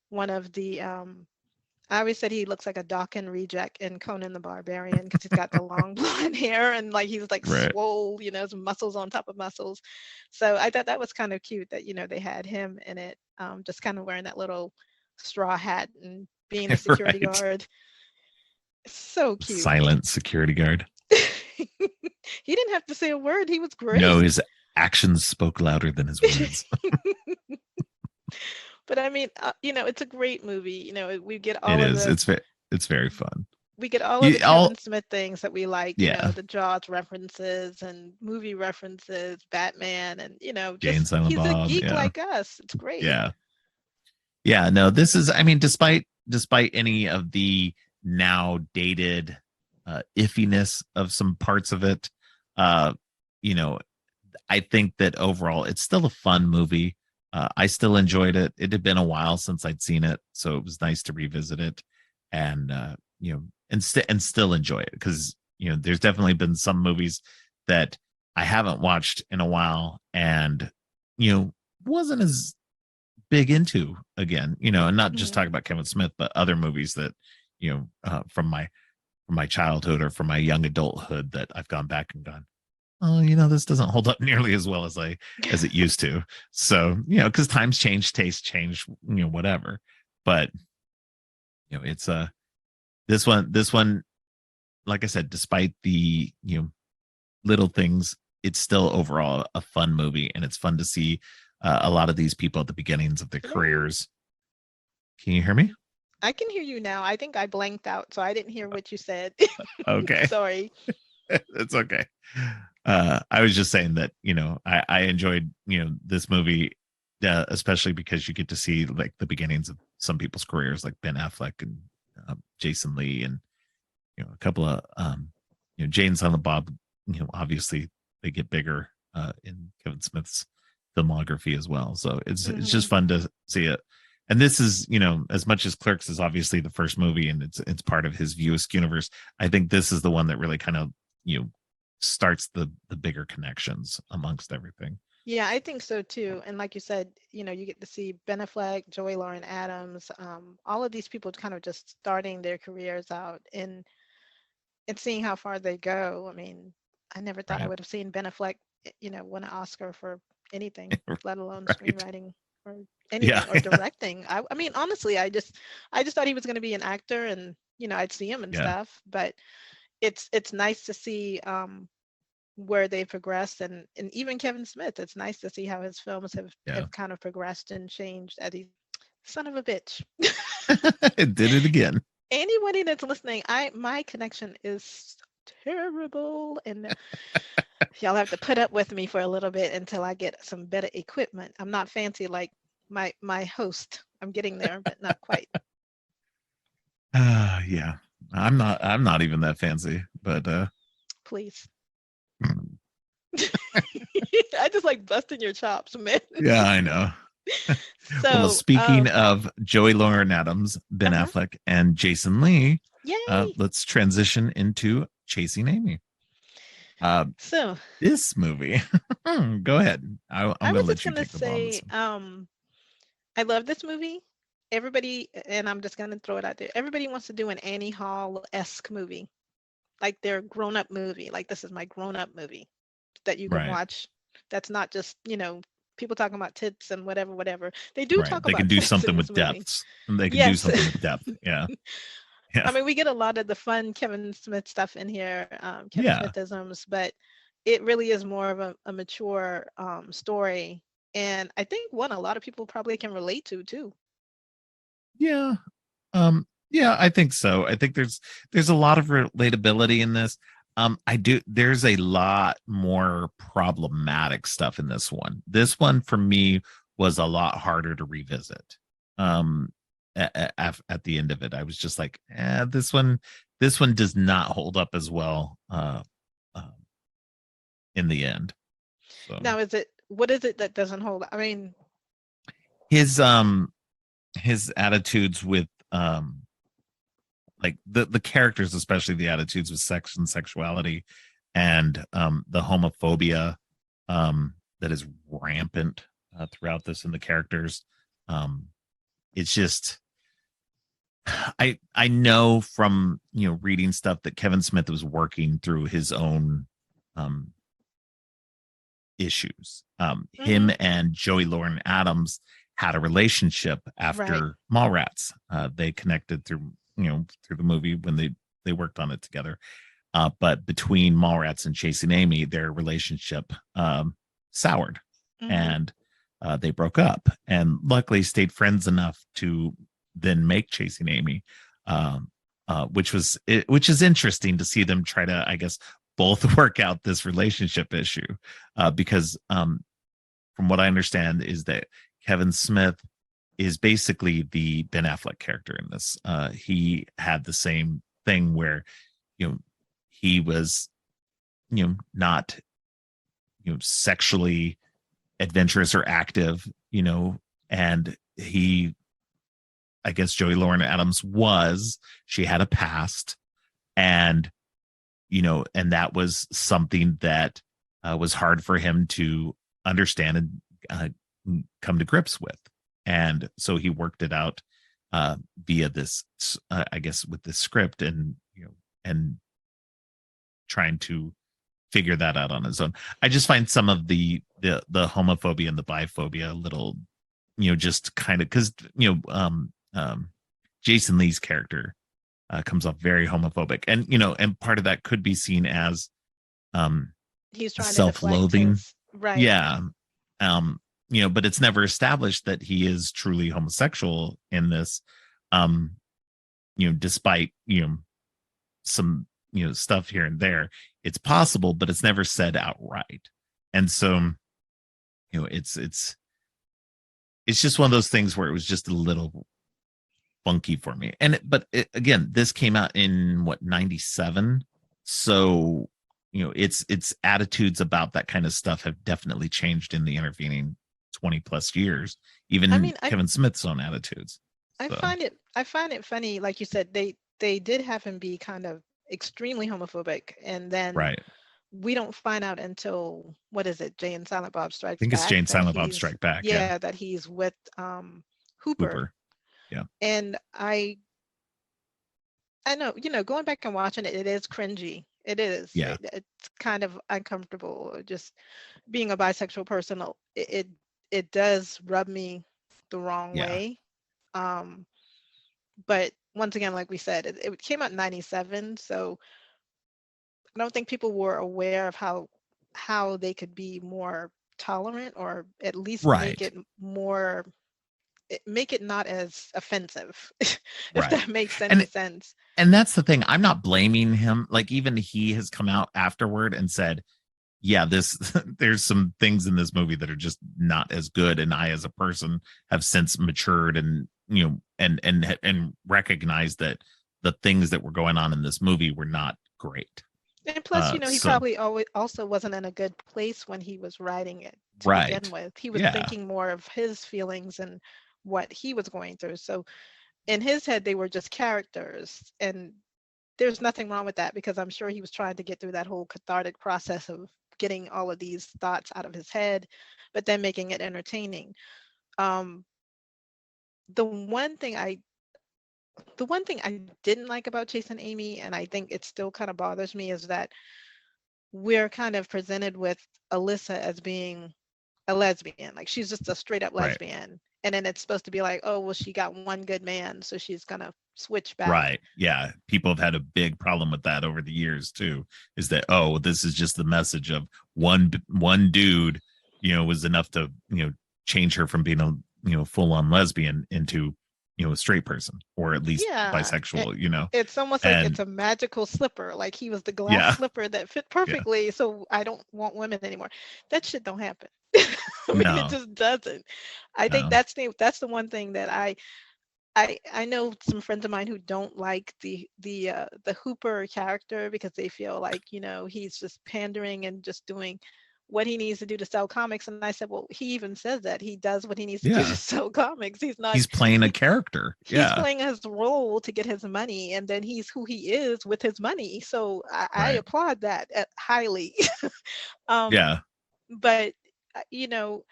one of the I always said he looks like a Dawkins reject in Conan the Barbarian because he's got the long blonde hair and like he's like Right. swole, some muscles on top of muscles. So I thought that was kind of cute that they had him in it, just kind of wearing that little straw hat and being the security Right. guard. So cute. Silent security guard. He didn't have to say a word. He was No, great. his actions spoke louder than his words. But I mean, it's a great movie. We get It all of is. the It's very fun. the You Kevin all Smith things that we like, yeah. the Jaws references and movie references, Batman, and Jane just Silent he's a Bob. geek Yeah. like us. It's great. Yeah. Yeah. No, this is, I mean, despite any of the now dated iffiness of some parts of it, uh, you know, I think that overall it's still a fun movie. I still enjoyed it. It had been a while since I'd seen it, so it was nice to revisit it, and and still enjoy it because there's definitely been some movies that I haven't watched in a while, and wasn't as big into again. And not just Hmm. talking about Kevin Smith, but other movies that from my childhood or from my young adulthood that I've gone back and gone, oh, this doesn't hold up nearly as well as it used to. So, because times change, tastes change, whatever. But it's this one, like I said, despite the little things, it's still overall a fun movie, and it's fun to see a lot of these people at the beginnings of their Hello. careers. Can you hear me? I can hear you now. I think I blanked out, so I didn't hear what you said. Okay. Sorry. It's okay. I was just saying that I enjoyed this movie, especially because you get to see like the beginnings of some people's careers, like Ben Affleck and Jason Lee, and a couple of Jane Silent Bob. Obviously they get bigger in Kevin Smith's filmography as well. So it's Hmm. just fun to see it. And this is, as much as Clerks is obviously the first movie and it's part of his Viewsk universe, I think this is the one that really kind of you know starts the bigger connections amongst everything. Yeah, I think so too. And like you said, you get to see Ben Affleck, Joey Lauren Adams, all of these people kind of just starting their careers out and seeing how far they go. I mean, I never thought I Right. would have seen Ben Affleck, win an Oscar for anything, let alone Right. screenwriting or Yeah. anything or directing. I mean, honestly, I just thought he was going to be an actor and I'd see him and Yeah. stuff. But it's nice to see where they progressed and even Kevin Smith. It's nice to see how his films have Yeah. have kind of progressed and changed as he son of a bitch. It did it again. Anybody that's listening, I my connection is terrible, and y'all have to put up with me for a little bit until I get some better equipment. I'm not fancy like my host. I'm getting there, but not quite. Yeah. I'm not even that fancy, but Please. I just like busting your chops, man. yeah, I know. Well, So, speaking of Joey Lauren Adams, Ben uh-huh. Affleck, and Jason Lee, Yay. let's transition into Chasing Amy. Uh, So, this movie. Go ahead. I'm I going was to just let you gonna take the ball on this say, one. I love this movie. Everybody, and I'm just gonna throw it out there. Everybody wants to do an Annie Hall-esque movie, like their grown-up movie. Like this is my grown-up movie that you can Right. watch. That's not just, people talking about tits and whatever, whatever. They do Right. talk They can about do sex in something this with movie. depths. And they can do Yes. something with depth. Yeah. Yeah. I mean, we get a lot of the fun Kevin Smith stuff in here, Kevin Yeah. Smithisms, but it really is more of a mature story. And I think one a lot of people probably can relate to too. Yeah. Yeah, I think so. I think there's a lot of relatability in this. There's a lot more problematic stuff in this one. This one for me was a lot harder to revisit. At the end of it, I was just like, this one does not hold up as well uh in the end. So Now, what is it that doesn't hold? I mean, his his attitudes with like the characters, especially the attitudes with sex and sexuality, and the homophobia that is rampant throughout this, and the characters. Um, it's just I know from reading stuff that Kevin Smith was working through his own um, issues. Him hmm and Joey Lauren Adams had a relationship right. after Mallrats. They connected through the movie when they worked on it together. But between Mallrats and Chasing Amy, their relationship soured, hmm and they broke up. And luckily, stayed friends enough to then make Chasing Amy, which is interesting to see them try to, I guess, both work out this relationship issue, because from what I understand is that Kevin Smith is basically the Ben Affleck character in this. He had the same thing where you know he was not sexually adventurous or active, and he, I guess, Joey Lauren Adams was. She had a past, and and that was something that was hard for him to understand and come to grips with. And so he worked it out via this, I guess, with this script, and and trying to figure that out on his own. I just find some of the homophobia and the biphobia a little, just kind of because Jason Lee's character comes off very homophobic, and and part of that could be seen as um He's trying to deflect self-loathing. his right. Yeah. um but it's never established that he is truly homosexual in this, um despite some stuff here and there. It's possible, but it's never said outright. And so it's just one of those things where it was just a little funky for me. Again, this came out in what, 97. So its attitudes about that kind of stuff have definitely changed in the intervening 20 plus years, I even mean, Kevin Smith's own attitudes. So I find it funny, like you said, they did have him be kind of extremely homophobic, and then right. I we don't find out until what is it, Jay and Silent Bob Strikes think it's Back, Jane that Silent Bob he's Strike Back. Yeah. yeah, that he's with Hooper. Hooper. Yeah. And I know, going back and watching it, it is cringy. It is. Yeah. It's kind of uncomfortable. Just being a bisexual person, it does rub me the wrong Yeah. way. Um, but once again, like we said, it came out in 97, so I don't think people were aware of how they could be more tolerant, or at least make Right. it more make it not as offensive, if Right. that makes any And sense. and that's the thing. I'm not blaming him. Like even he has come out afterward and said, yeah, this there's some things in this movie that are just not as good. And I, as a person, have since matured and and recognized that the things that were going on in this movie were not great. And plus, he So probably always also wasn't in a good place when he was writing it to begin right. with. He was Yeah. thinking more of his feelings and what he was going through. So in his head, they were just characters. And there's nothing wrong with that, because I'm sure he was trying to get through that whole cathartic process of getting all of these thoughts out of his head, but then making it entertaining. Um, the one thing I the one thing I didn't like about Chasing Amy, and I think it still kind of bothers me, is that we're kind of presented with Alyssa as being a lesbian. Like she's just a straight up Right. lesbian. And then it's supposed to be like, oh, well, she got one good man, so she's gonna switch back. Right. Yeah. People have had a big problem with that over the years too. Is that, oh, this is just the message of one dude, was enough to, change her from being a, full on lesbian into, a straight person, or at least Yeah. bisexual. It's almost like it's And a magical slipper. Like he was the glass yeah, slipper that fit yeah. perfectly. So I don't want women anymore. That shit don't happen. I mean, it No, just doesn't. I think no. that's the one thing that I know some friends of mine who don't like the Hooper character, because they feel like, he's just pandering and just doing what he needs to do to sell comics. And I said, well, he even says that he does what he needs to do to Yeah. sell comics. He's not He's playing a character. he's Yeah. playing his role to get his money, and then he's who he is with his money. So I Right. applaud that highly. um, Yeah. but you know,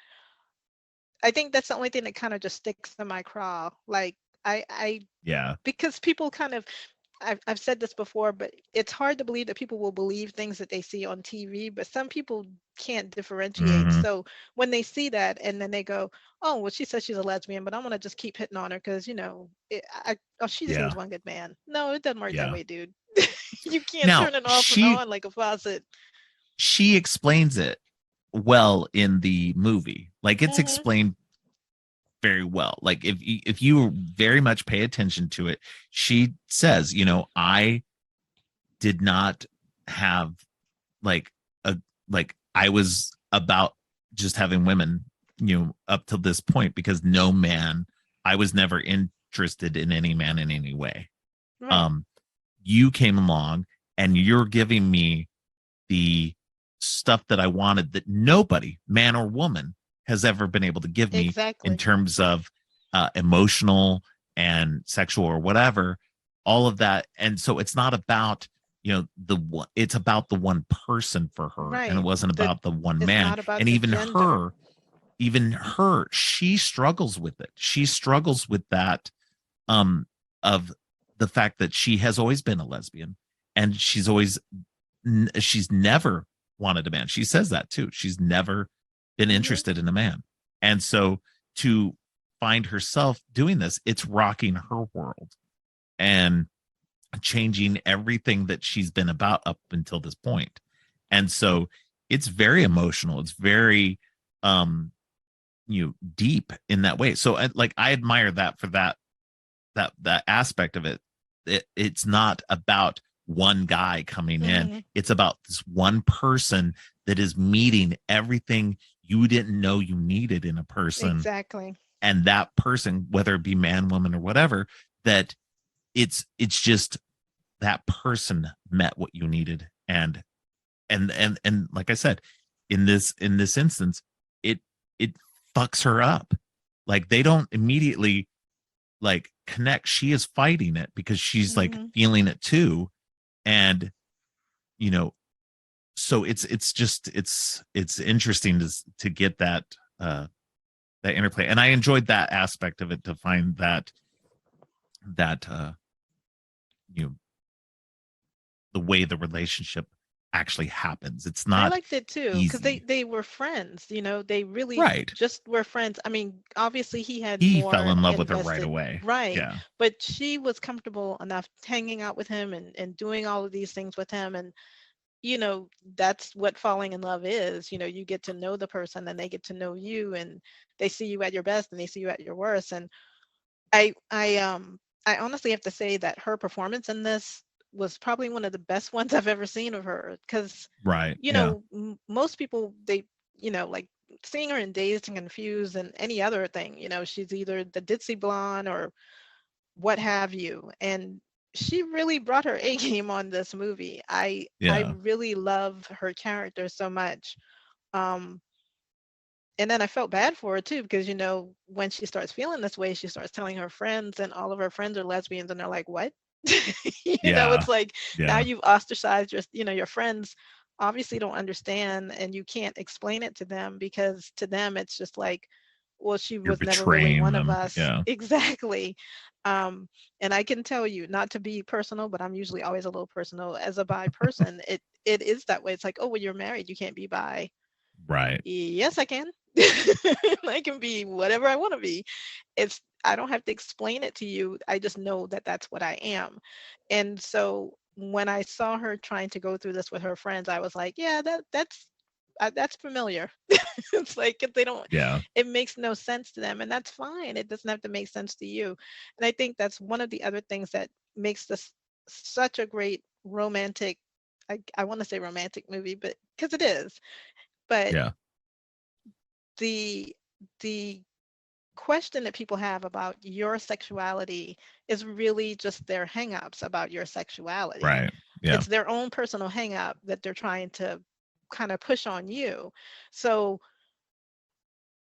I think that's the only thing that kind of just sticks in my craw. Like I Yeah. because people kind of I've said this before, but it's hard to believe that people will believe things that they see on TV, but some people can't differentiate. Hmm. So when they see that and then they go, oh, well, she says she's a lesbian, but I'm going to just keep hitting on her because, oh, she just needs Yeah. one good man. No, it doesn't work that Yeah. way, dude. You can't Now turn it off and she on like a faucet. she explains it well in the movie. Like it's Hmm. explained very well. Like if you very much pay attention to it, she says, I did not have like a like I was about just having women, up to this point because no man, I was never interested in any man in any way. Right. Um, you came along and you're giving me the stuff that I wanted that nobody, man or woman, has ever been able to give me in Exactly. terms of emotional and sexual or whatever, all of that. And so it's not about, the one, it's about the one person for her. And it Right. wasn't The about the one It's man. not about And the gender. even her, she struggles with it. She struggles with that um of the fact that she has always been a lesbian and she's never wanted a man. She says that too. She's never been Hmm. interested in a man. And so to find herself doing this, it's rocking her world and changing everything that she's been about up until this point. And so it's very emotional. It's very deep in that way. So like I admire that for that aspect of it. It's not about one guy coming in. Hmm. It's about this one person that is meeting everything you didn't know you needed in a person. Exactly. And that person, whether it be man, woman, or whatever, that it's just that person met what you needed. And like I said, in this instance, it fucks her up. Like they don't immediately like connect. She is fighting it because she's like Hmm. feeling it too. And you know, so it's interesting to get that interplay. And I enjoyed that aspect of it, to find that you know the way the relationship actually happens. It's I not liked it too, because they easy. they were friends. They really Right. just were friends. I mean, obviously he had He fell more in love with her right invested, away. right? Yeah. But she was comfortable enough hanging out with him and doing all of these things with him. And that's what falling in love is. You get to know the person and they get to know you, and they see you at your best and they see you at your worst. And I honestly have to say that her performance in this was probably one of the best ones I've ever seen of her, because Right. Yeah. most people, they, like, seeing her in Dazed and Confused and any other thing, she's either the ditzy blonde or what have you. And she really brought her A game on this movie. I Yeah. really love her character so much. Um, and then I felt bad for her too, because when she starts feeling this way, she starts telling her friends, and all of her friends are lesbians, and they're like, "What?" Yeah. It's like, now Yeah. you've ostracized your friends obviously don't understand, and you can't explain it to them, because to them it's just like, well, she You're was never really betraying one of them. us. Yeah. Exactly. um and I can tell you, not to be personal, but I'm usually always a little personal, as a bi person, it is that way. It's like, oh, well, you're married, you can't be bi. Right. Yes, I can. I can be whatever I want to be. I don't have to explain it to you. I just know that that's what I am. And so when I saw her trying to go through this with her friends, I was like, yeah, that's familiar. It's like, if they don't, Yeah. it makes no sense to them, and that's fine. It doesn't have to make sense to you. And I think that's one of the other things that makes this such a great romantic, I want to say romantic movie, but because it is, but Yeah. the the question that people have about your sexuality is really just their hangups about your sexuality. Right. Yeah. It's their own personal hangup that they're trying to kind of push on you. So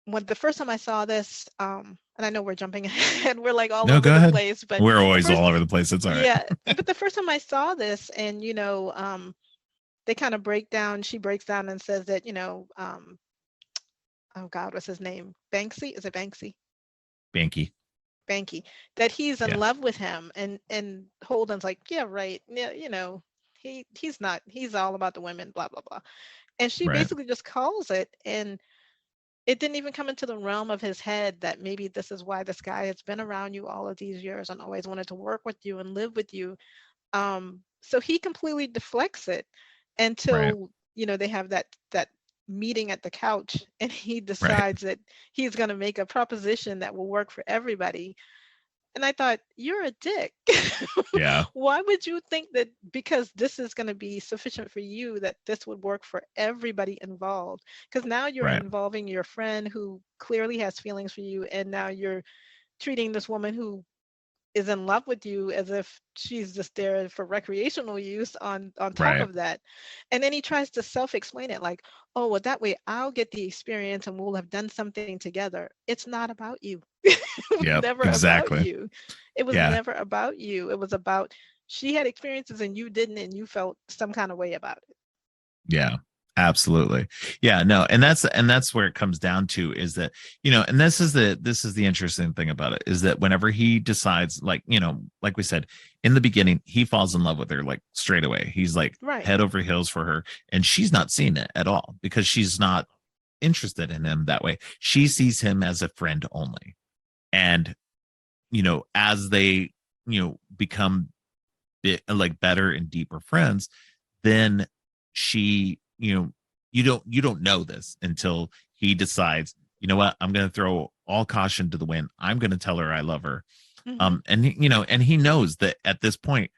when the first time I saw this, and I know we're jumping ahead, we're like all No, over go the ahead. place, but We're the always first, all over the place. It's all right. yeah, but the first time I saw this, and they kind of she breaks down and says that, oh God, what's his name? Banksy? Is it Banksy? Banky. Banky, that he's in Yeah. love with him, and Holden's like, yeah, right, yeah, he's all about the women, blah blah blah. And she Right. basically just calls it, and it didn't even come into the realm of his head that maybe this is why this guy has been around you all of these years and always wanted to work with you and live with you. So he completely deflects it Right. until they have that meeting at the couch, and he Right. decides that he's going to make a proposition that will work for everybody. And I thought, you're a dick. Yeah. Why would you think that because this is going to be sufficient for you, that this would work for everybody involved? Because now you're Right. involving your friend who clearly has feelings for you, and now you're treating this woman who is in love with you as if she's just there for recreational use on top Right. of that. And then he tries to self-explain it like, oh, well, that way I'll get the experience and we'll have done something together. It's not about you. It was Yep. never about Exactly. you. It was Yeah. never about you. It was about, she had experiences and you didn't, and you felt some kind of way about it. Yeah, absolutely. Yeah, no, and that's where it comes down to is that, and this is the interesting thing about it is that whenever he decides, like, like we said in the beginning, he falls in love with her like straight away. He's like Right. head over heels for her, and she's not seeing it at all because she's not interested in him that way. She sees him as a friend only. And as they, become like better and deeper friends, then she, you don't know this until he decides, you know what, I'm going to throw all caution to the wind. I'm going to tell her I love her. Mm-hmm. And he knows that at this point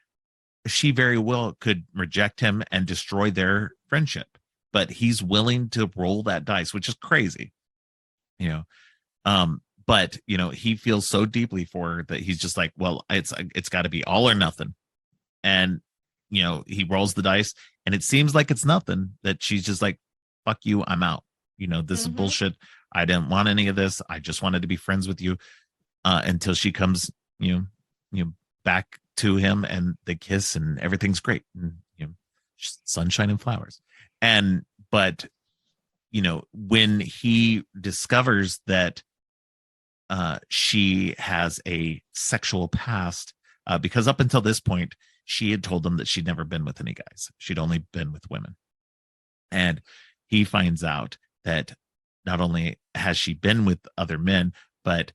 she very well could reject him and destroy their friendship, but he's willing to roll that dice, which is crazy, you know. But he feels so deeply for her that he's just like, well, it's got to be all or nothing. And he rolls the dice, and it seems like it's nothing, that she's just like, fuck you, I'm out. This is Mm-hmm. bullshit. I didn't want any of this. I just wanted to be friends with you, until she comes, back to him, and they kiss and everything's great, and sunshine and flowers. And but when he discovers that she has a sexual past, because up until this point, she had told him that she'd never been with any guys. She'd only been with women. And he finds out that not only has she been with other men, but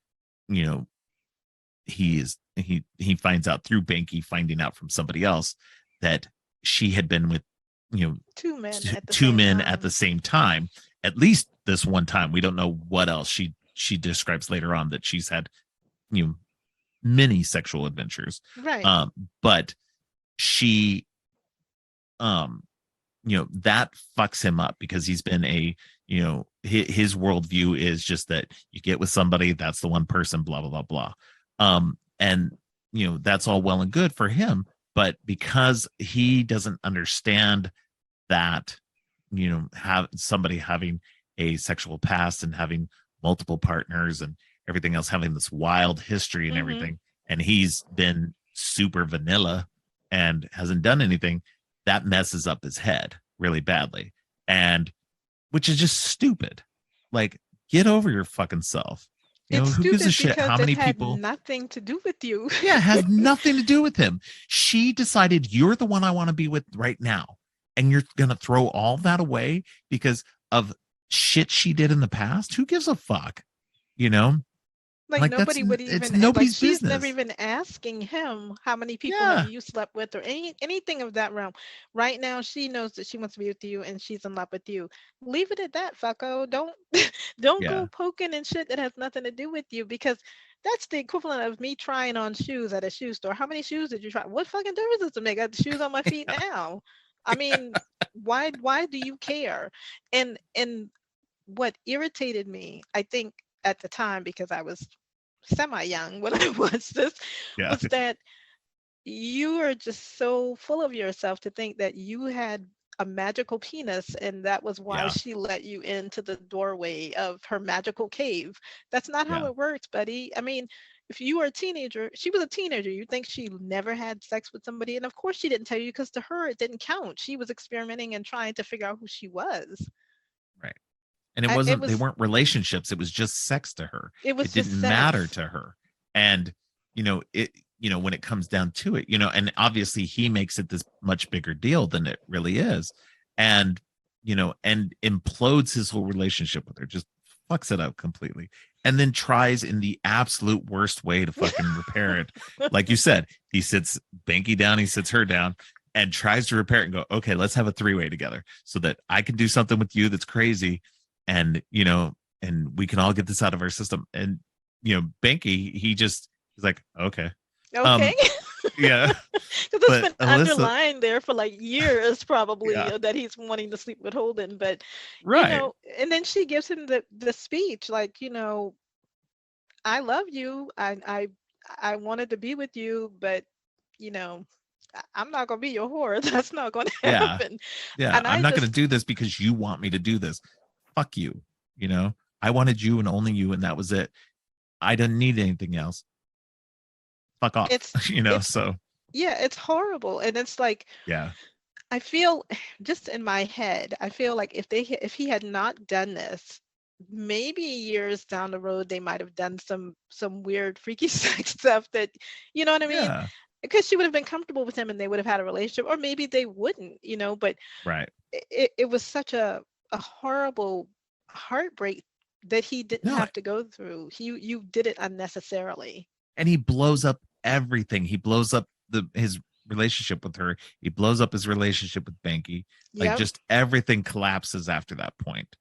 you know, he finds out through Banky finding out from somebody else that she had been with you know, Two men at the two same men at the time. same time, at least this one time. We don't know what else she describes later on that she's had, you know, many sexual adventures. Right. But she, that fucks him up because he's been his worldview is just that you get with somebody, that's the one person, blah blah blah blah. And that's all well and good for him, but because he doesn't understand that, have somebody having a sexual past and having multiple partners and everything else, having this wild history and Mm-hmm. everything, and he's been super vanilla and hasn't done anything, that messes up his head really badly. And which is just stupid. Like, get over your fucking self. It's Who gives a stupid shit because how it many had people? nothing to do with you. Yeah, it has nothing to do with him. She decided you're the one I want to be with right now. And you're going to throw all that away because of shit she did in the past? Who gives a fuck? You know? Like Like nobody would it's even like nobody's she's never business. even asking him how many people have Yeah. you slept with or anything of that realm. Right now she knows that she wants to be with you and she's in love with you. Leave it at that, fucko. Don't don't Yeah. go poking and shit that has nothing to do with you because that's the equivalent of me trying on shoes at a shoe store. How many shoes did you try? What fucking difference does it make? I got the shoes on my feet now. I mean, why do you care? And what irritated me, I think at the time because I was semi young when I watched this, Yeah. was that you are just so full of yourself to think that you had a magical penis and that was why Yeah. she let you into the doorway of her magical cave. That's not how Yeah. it works, buddy. I mean, if you were a teenager, she was a teenager, you think she never had sex with somebody? And of course she didn't tell you because to her it didn't count. She was experimenting and trying to figure out who she was. Right. And It they was weren't relationships. It was just sex to her. it was It just didn't matter sex. to her. And, when it comes down to it, and obviously he makes it this much bigger deal than it really is. And, and implodes his whole relationship with her, just fucks it up completely. And then tries in the absolute worst way to fucking repair it. Like you said, he sits Banky down, he sits her down, and tries to repair it and go, okay, let's have a three-way together so that I can do something with you that's crazy, and and we can all get this out of our system. And Banky, he's like, okay. Okay. um yeah. Because it's But been Alyssa, underlined there for like years, probably, yeah, that he's wanting to sleep with Holden. But, right, and then she gives him the speech, like, I love you. I wanted to be with you, but, you know, I'm not gonna be your whore. That's not gonna yeah, happen. yeah, And I'm I not going to just, do this because you want me to do this. Fuck you. you know I wanted you and only you, and that was it. I didn't need anything else. Fuck off. it's it's So yeah, it's horrible. And it's like yeah. I feel just in my head, I feel like if he had not done this, maybe years down the road they might have done some weird freaky sex stuff that, you know what I mean? Yeah. Because she would have been comfortable with him and they would have had a relationship, or maybe they wouldn't, but Right. it was such a horrible heartbreak that he didn't No. have to go through. You did it unnecessarily. And he blows up everything. He blows up his relationship with her. He blows up his relationship with Banky. Like, Yep. just everything collapses after that point.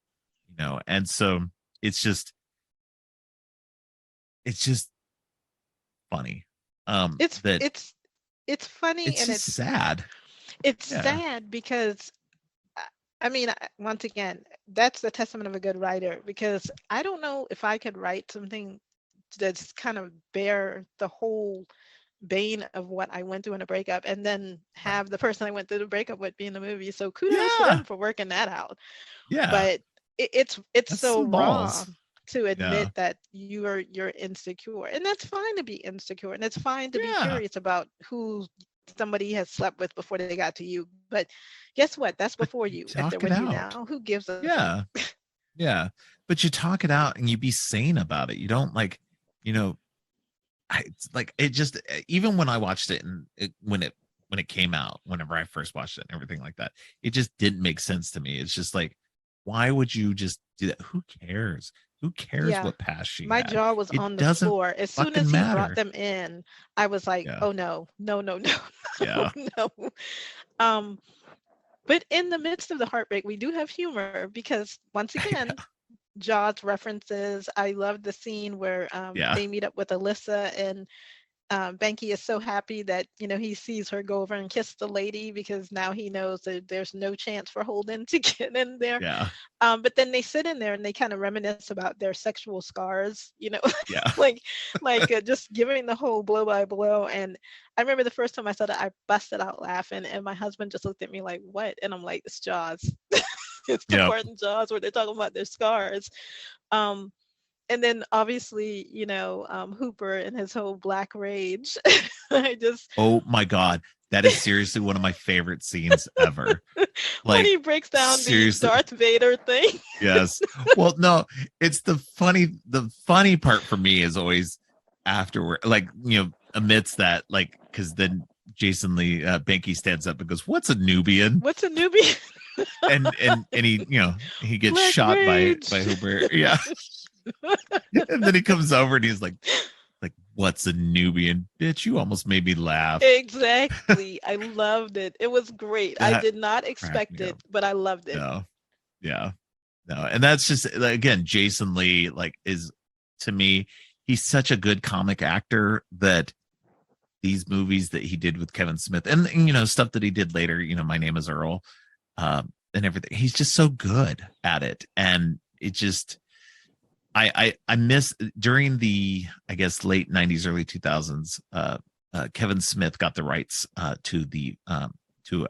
And so it's just it's just funny. It's That it's it's funny it's and just it's sad. it's Yeah. sad because I mean, once again, that's the testament of a good writer because I don't know if I could write something that's kind of bear the whole bane of what I went through in a breakup and then Right. have the person I went through the breakup with be in the movie. So kudos to Yeah. them for working that out. Yeah. But it's That's so some raw balls. to Yeah. admit that you're insecure. And that's fine to be insecure and it's fine to be Yeah. curious about who somebody has slept with before they got to you. But guess what? That's But before you you. If they're talk it with you out. now, who gives a fuck? Yeah. Yeah. But you talk it out and you be sane about it. You don't, like, you know, it's like, it just, even when I watched it, and when it came out, whenever I first watched it and everything like that, it just didn't make sense to me. It's just like, why would you just do that? Who cares? Who cares Yeah. what past she My had? jaw was It on the doesn't floor. As soon as fucking he brought matter. them in, I was like, Yeah. oh no, no, no, no, Yeah. no, no. Um, But in the midst of the heartbreak, we do have humor because once again, Jaws references. I love the scene where Yeah, they meet up with Alyssa, and Banky is so happy that he sees her go over and kiss the lady because now he knows that there's no chance for Holden to get in there. yeah, But then they sit in there and they kind of reminisce about their sexual scars, yeah, like just giving the whole blow by blow. And I remember the first time I saw that, I busted out laughing, and my husband just looked at me like, "What?" And I'm like, "It's Jaws." It's the yeah. part in Jaws where they're talking about their scars. Um, and then obviously, Hooper and his whole black rage. I just Oh my God, that is seriously one of my favorite scenes ever. when Like he breaks down the seriously, Darth Vader thing. yes. Well, no, it's the funny part for me is always afterward, like, amidst that, like, because then Jason Lee Banky stands up and goes, "What's a Nubian?" What's a newbie? And he gets Black shot by rage. Hooper. Yeah. And then he comes over and he's like, "What's a Nubian? Bitch, you almost made me laugh." Exactly. I loved it. It was great. I That did not cracked expect me it, up. but I loved it. No. Yeah. No. And that's just, like, again, Jason Lee, like, is, to me, he's such a good comic actor that these movies that he did with Kevin Smith and stuff that he did later, My Name is Earl, and everything. He's just so good at it. And it just, I miss during the, I guess, late 90s, early 2000s, Kevin Smith got the rights to,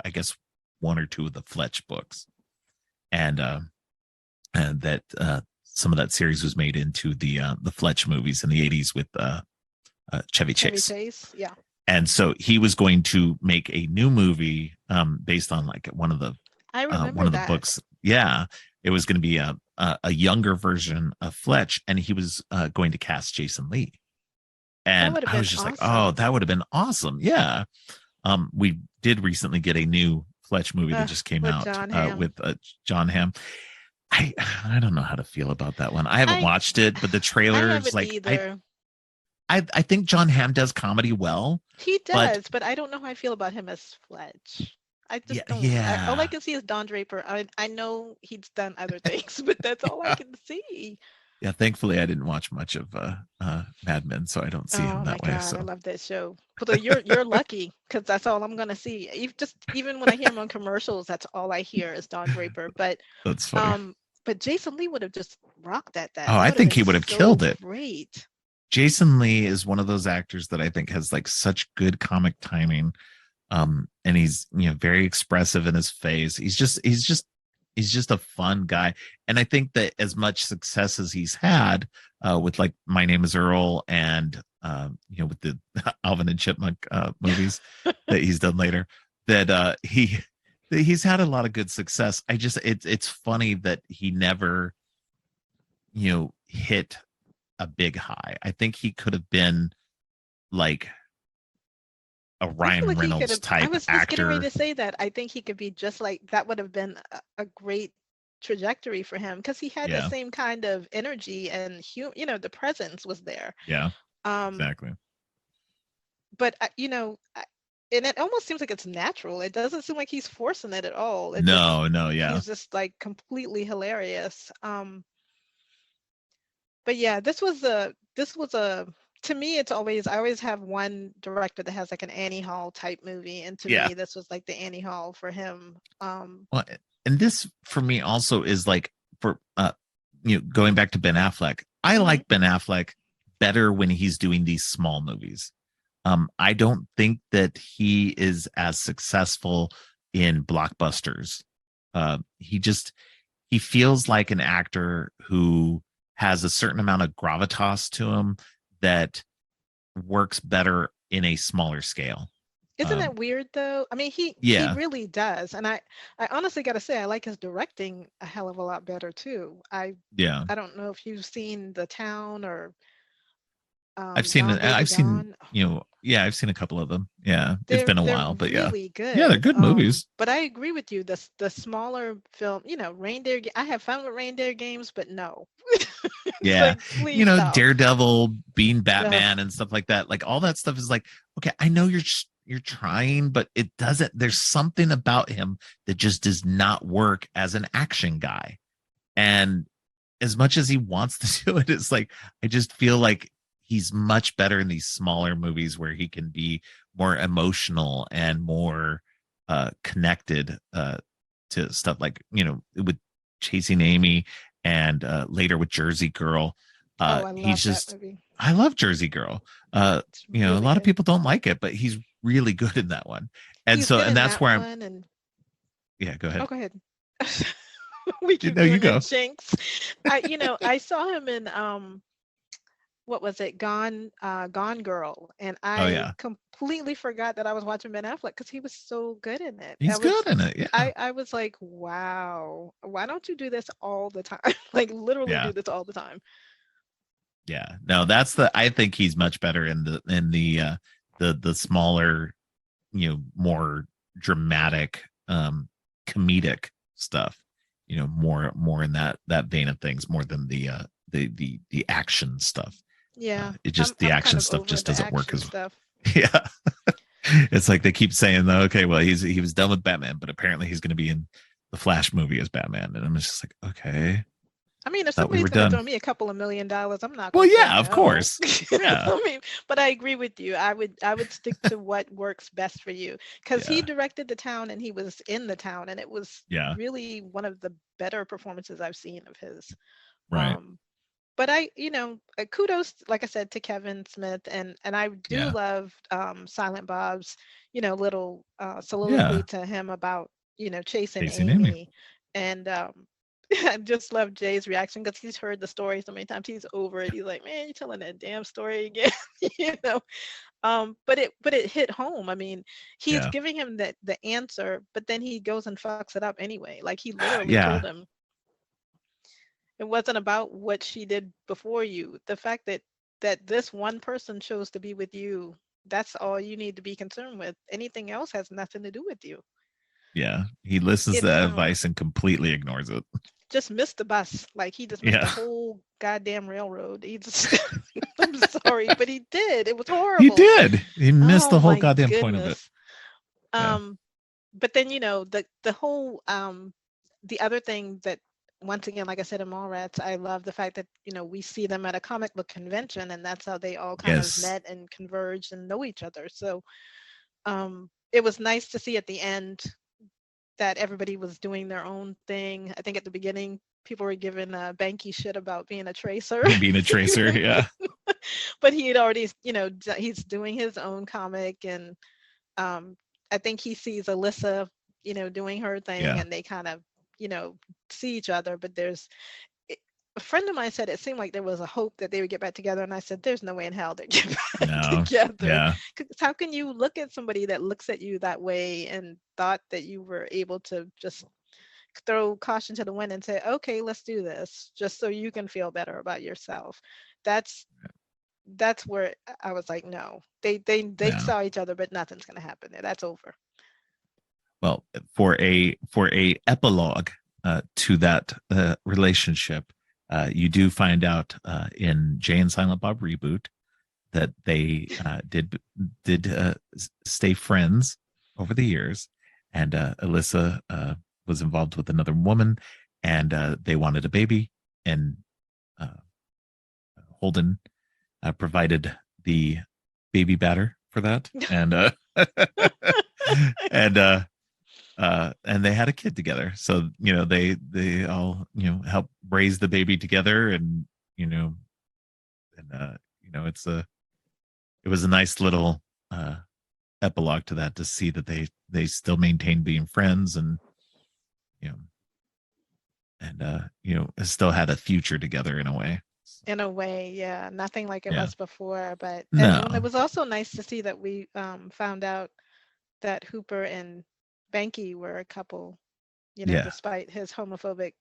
I guess, one or two of the Fletch books. And that some of that series was made into the Fletch movies in the 80s with Chevy Chevy Chase. Chase. Yeah. And so he was going to make a new movie based on, like, one of the I one remember of the that. books. Yeah, it was going to be a younger version of Fletch, and he was going to cast Jason Lee. That And would have I been was just like, "Oh, awesome. that would have been awesome." Yeah. We did recently get a new Fletch movie that just came With out John Hamm. with John Hamm. I don't know how to feel about that one. I haven't I watched it, but the I trailers, haven't like, I either. I think John Hamm does comedy well, He but does, but I don't know how I feel about him as Fletch. I yeah, just don't. All I yeah, can see is Don Draper. I know he's done other things, but that's all I yeah, can see. yeah. Thankfully, I didn't watch much of Mad Men, so I don't see him Oh my that way. God, I So love that show. But you're lucky because that's all I'm gonna see. Even when I hear him on commercials, that's all I hear is Don Draper. that's funny. Um, but Jason Lee would have just rocked at that. Oh, That I would have think been he would have so killed it. great. Jason Lee is one of those actors that I think has, like, such good comic timing. And he's, very expressive in his face. He's just a fun guy. And I think that as much success as he's had with, like, My Name is Earl and with the Alvin and Chipmunk movies that he's done later, that he's had a lot of good success. It's funny that he never hit a big high. I think he could have been like a I feel Ryan like he could Reynolds have. I type was just getting ready actor. to say that. I think he could be just like that. Would have been a great trajectory for him because he had that Yeah, same kind of energy and the presence was there. yeah, Um, exactly. but and it almost seems like it's natural. It doesn't seem like he's forcing it at all. It just No, no, yeah, he's just like completely hilarious. But yeah, this was a to me it's always I always have one director that has like an Annie Hall type movie, and to yeah. me this was like the Annie Hall for him. Well, and this for me also is like, for going back to Ben Affleck. I Mhm. like Ben Affleck better when he's doing these small movies. I don't think that he is as successful in blockbusters. He feels like an actor who has a certain amount of gravitas to him that works better in a smaller scale. Isn't Um, that weird though? I mean, he yeah, really does, and I honestly got to say I like his directing a hell of a lot better too. yeah. I don't know if you've seen The Town or I've Gone Baby seen, Gone. yeah, I've seen a couple of them. Yeah, it's been a They're while, but yeah, really yeah, they're good. good movies. But I agree with you. The smaller film, I have fun with reindeer games, but no, it's Yeah, like please stop. Daredevil, being Ugh. Batman, and stuff like that. Like, all that stuff is like, okay, I know you're you're trying, but it doesn't. There's something about him that just does not work as an action guy. And as much as he wants to do it, it's like I just feel like he's much better in these smaller movies where he can be more emotional and more connected to stuff like, with Chasing Amy and later with Jersey Girl. Oh, I He's love that just movie. I love Jersey Girl. It's A really lot of good. people don't like it, but he's really good in that one. And He's so good and in that's that where I'm one, and yeah, go oh, ahead. go ahead. We keep No, you doing go. that, Jinx. I saw him in what was it, Gone Girl, and Oh I yeah. completely forgot that I was watching Ben Affleck because he was so good in it. He's good in it. Yeah. I was like, wow, why don't you do this all the time? Like literally Yeah. do this all the time. Yeah. No, I think he's much better in the smaller, more dramatic, comedic stuff, more in that vein of things more than the action stuff. Yeah, It I'm just the I'm action kind of stuff over just the doesn't work action as stuff. yeah. It's like they keep saying though, okay, well he was done with Batman, but apparently he's going to be in the Flash movie as Batman, and I'm just like, okay, I mean, if thought we somebody's were going to done. throw me a couple of $1 million, I'm not Well, going to say yeah, of no. course, yeah, I mean, but I agree with you. I would stick to what works best for you because he yeah, directed the town and he was in the town, and it was yeah, really one of the better performances I've seen of his. right, Um, but kudos, like I said, to Kevin Smith, and I do yeah, love Silent Bob's, little soliloquy yeah. to him about, chasing Chasing Amy, Amy, and I just love Jay's reaction because he's heard the story so many times. He's over it. He's like, man, you're telling that damn story again, you know. But it hit home. I mean, he's yeah, giving him the answer, but then he goes and fucks it up anyway. Like he literally told yeah, him it wasn't about what she did before you. The fact that this one person chose to be with you, that's all you need to be concerned with. Anything else has nothing to do with you. yeah. He listens to It's that advice and completely ignores it. just missed the bus. Like he just missed the Yeah, whole goddamn railroad. He just I'm sorry, but he did. It was he horrible. did. He missed Oh the whole my goddamn point of it. goodness. Yeah. Um, but then the whole the other thing that once again, like I said in Mallrats, I love the fact that we see them at a comic book convention, and that's how they all kind of Yes. met and converged and know each other. So it was nice to see at the end that everybody was doing their own thing. I think at the beginning people were giving Banky shit about being a tracer, Him being a tracer. Yeah. but he had already, he's doing his own comic, and um, I think he sees Alyssa, doing her thing, Yeah. and they kind of, see each other. But a friend of mine said it seemed like there was a hope that they would get back together, and I said, "There's no way in hell they get back No. together." Yeah. Because how can you look at somebody that looks at you that way and thought that you were able to just throw caution to the wind and say, "Okay, let's do this," just so you can feel better about yourself? That's that's where I was like, no, they No. saw each other, but nothing's gonna happen there. That's over. Well, for a epilogue to that relationship, you do find out in Jay and Silent Bob reboot that they did stay friends over the years, and Alyssa was involved with another woman, and they wanted a baby, and uh, Holden provided the baby batter for that, and and and they had a kid together. So they all help raise the baby together, and you know it was a nice little uh epilogue to that, to see that they still maintain being friends, and you know still had a future together in a way. In a way, yeah, nothing like it Yeah. was before. But and it No. was also nice to see that we found out that Hooper and Banky were a couple, Yeah. despite his homophobic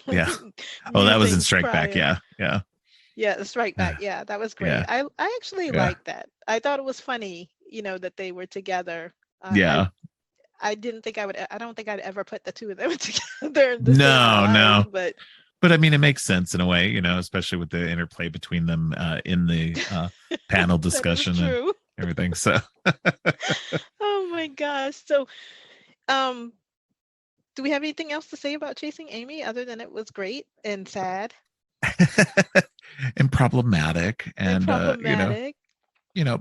Yeah. Oh, that was in musings Strike Back. prior. Yeah. Yeah. Yeah, the strike back. Yeah, that was great. Yeah. I actually Yeah. liked that. I thought it was funny, that they were together. Yeah. I didn't think I would. I don't think I'd ever put the two of them together in the same No, line, no. but But I mean, it makes sense in a way, especially with the interplay between them in the panel that is discussion. And true. everything. So Oh my gosh. So, um, do we have anything else to say about Chasing Amy other than it was great and sad and problematic, and and problematic?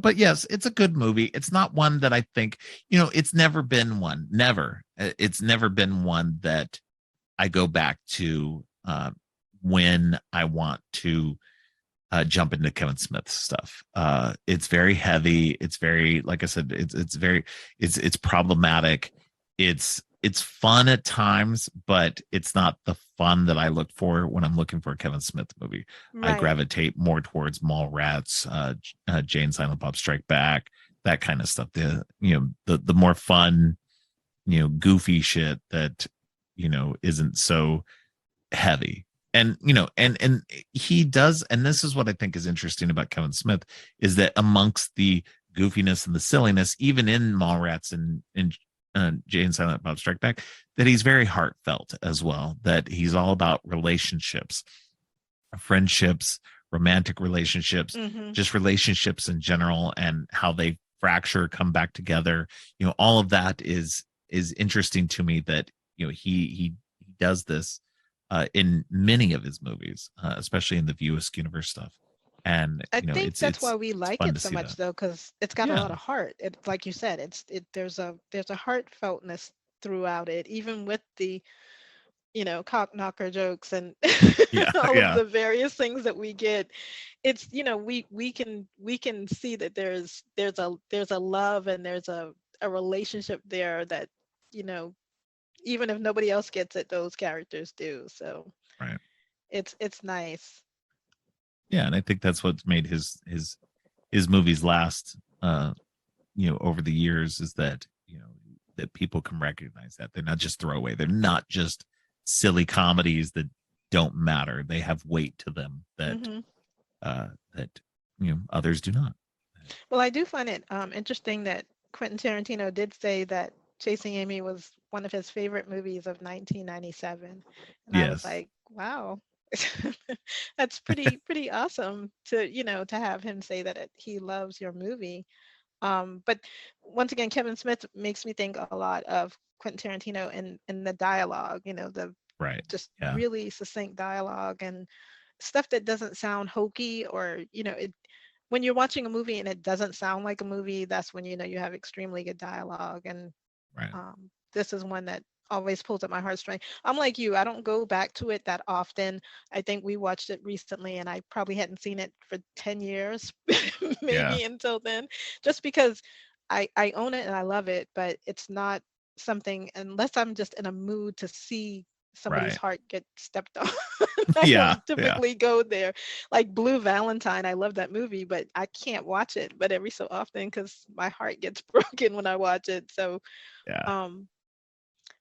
but yes, it's a good movie. It's not one that I think, it's never been one, never. It's never been one that I go back to when I want to jump into Kevin Smith stuff. It's very heavy. It's very, like I said, it's problematic. It's fun at times, but it's not the fun that I look for when I'm looking for a Kevin Smith movie. I Right. gravitate more towards Mallrats, Jane Silent Bob Strike Back, that kind of stuff. The more fun, goofy shit that isn't so heavy. And he does, and this is what I think is interesting about Kevin Smith, is that amongst the goofiness and the silliness, even in Mallrats and Jane Silent Bob Strike Back, that he's very heartfelt as well. That he's all about relationships, friendships, romantic relationships, Mm-hmm. just relationships in general, and how they fracture, come back together. All of that is interesting to me. That he does this in many of his movies, especially in the View Askew stuff. And I think it's that's why it's we it's like fun it to so see much that. though, because it's got a Yeah, lot of heart. It's like you said, there's a heartfeltness throughout it, even with the cock knocker jokes and yeah, all of yeah, the various things that we get. It's we can see that there's a love and there's a relationship there that you know even if nobody else gets it, those characters do. So right. it's nice. Yeah, and I think that's what's made his movies last. Over the years, is that that people can recognize that they're not just throwaway. They're not just silly comedies that don't matter. They have weight to them that Hmm. that others do not. Well, I do find it interesting that Quentin Tarantino did say that Chasing Amy was one of his favorite movies of 1997, and I was Yes, like, wow, that's pretty awesome to have him say that he loves your movie. But once again, Kevin Smith makes me think a lot of Quentin Tarantino in the dialogue, the right. just Yeah, really succinct dialogue and stuff that doesn't sound hokey or when you're watching a movie and it doesn't sound like a movie, that's when you have extremely good dialogue. And right. this is one that always pulls at my heartstring. I'm like you, I don't go back to it that often. I think we watched it recently and I probably hadn't seen it for 10 years, Yeah, maybe until then, just because I own it and I love it, but it's not something unless I'm just in a mood to see somebody's right. heart get stepped on. I Yeah, don't yeah, typically go there. Like Blue Valentine, I love that movie, but I can't watch it but every so often because my heart gets broken when I watch it. So yeah. um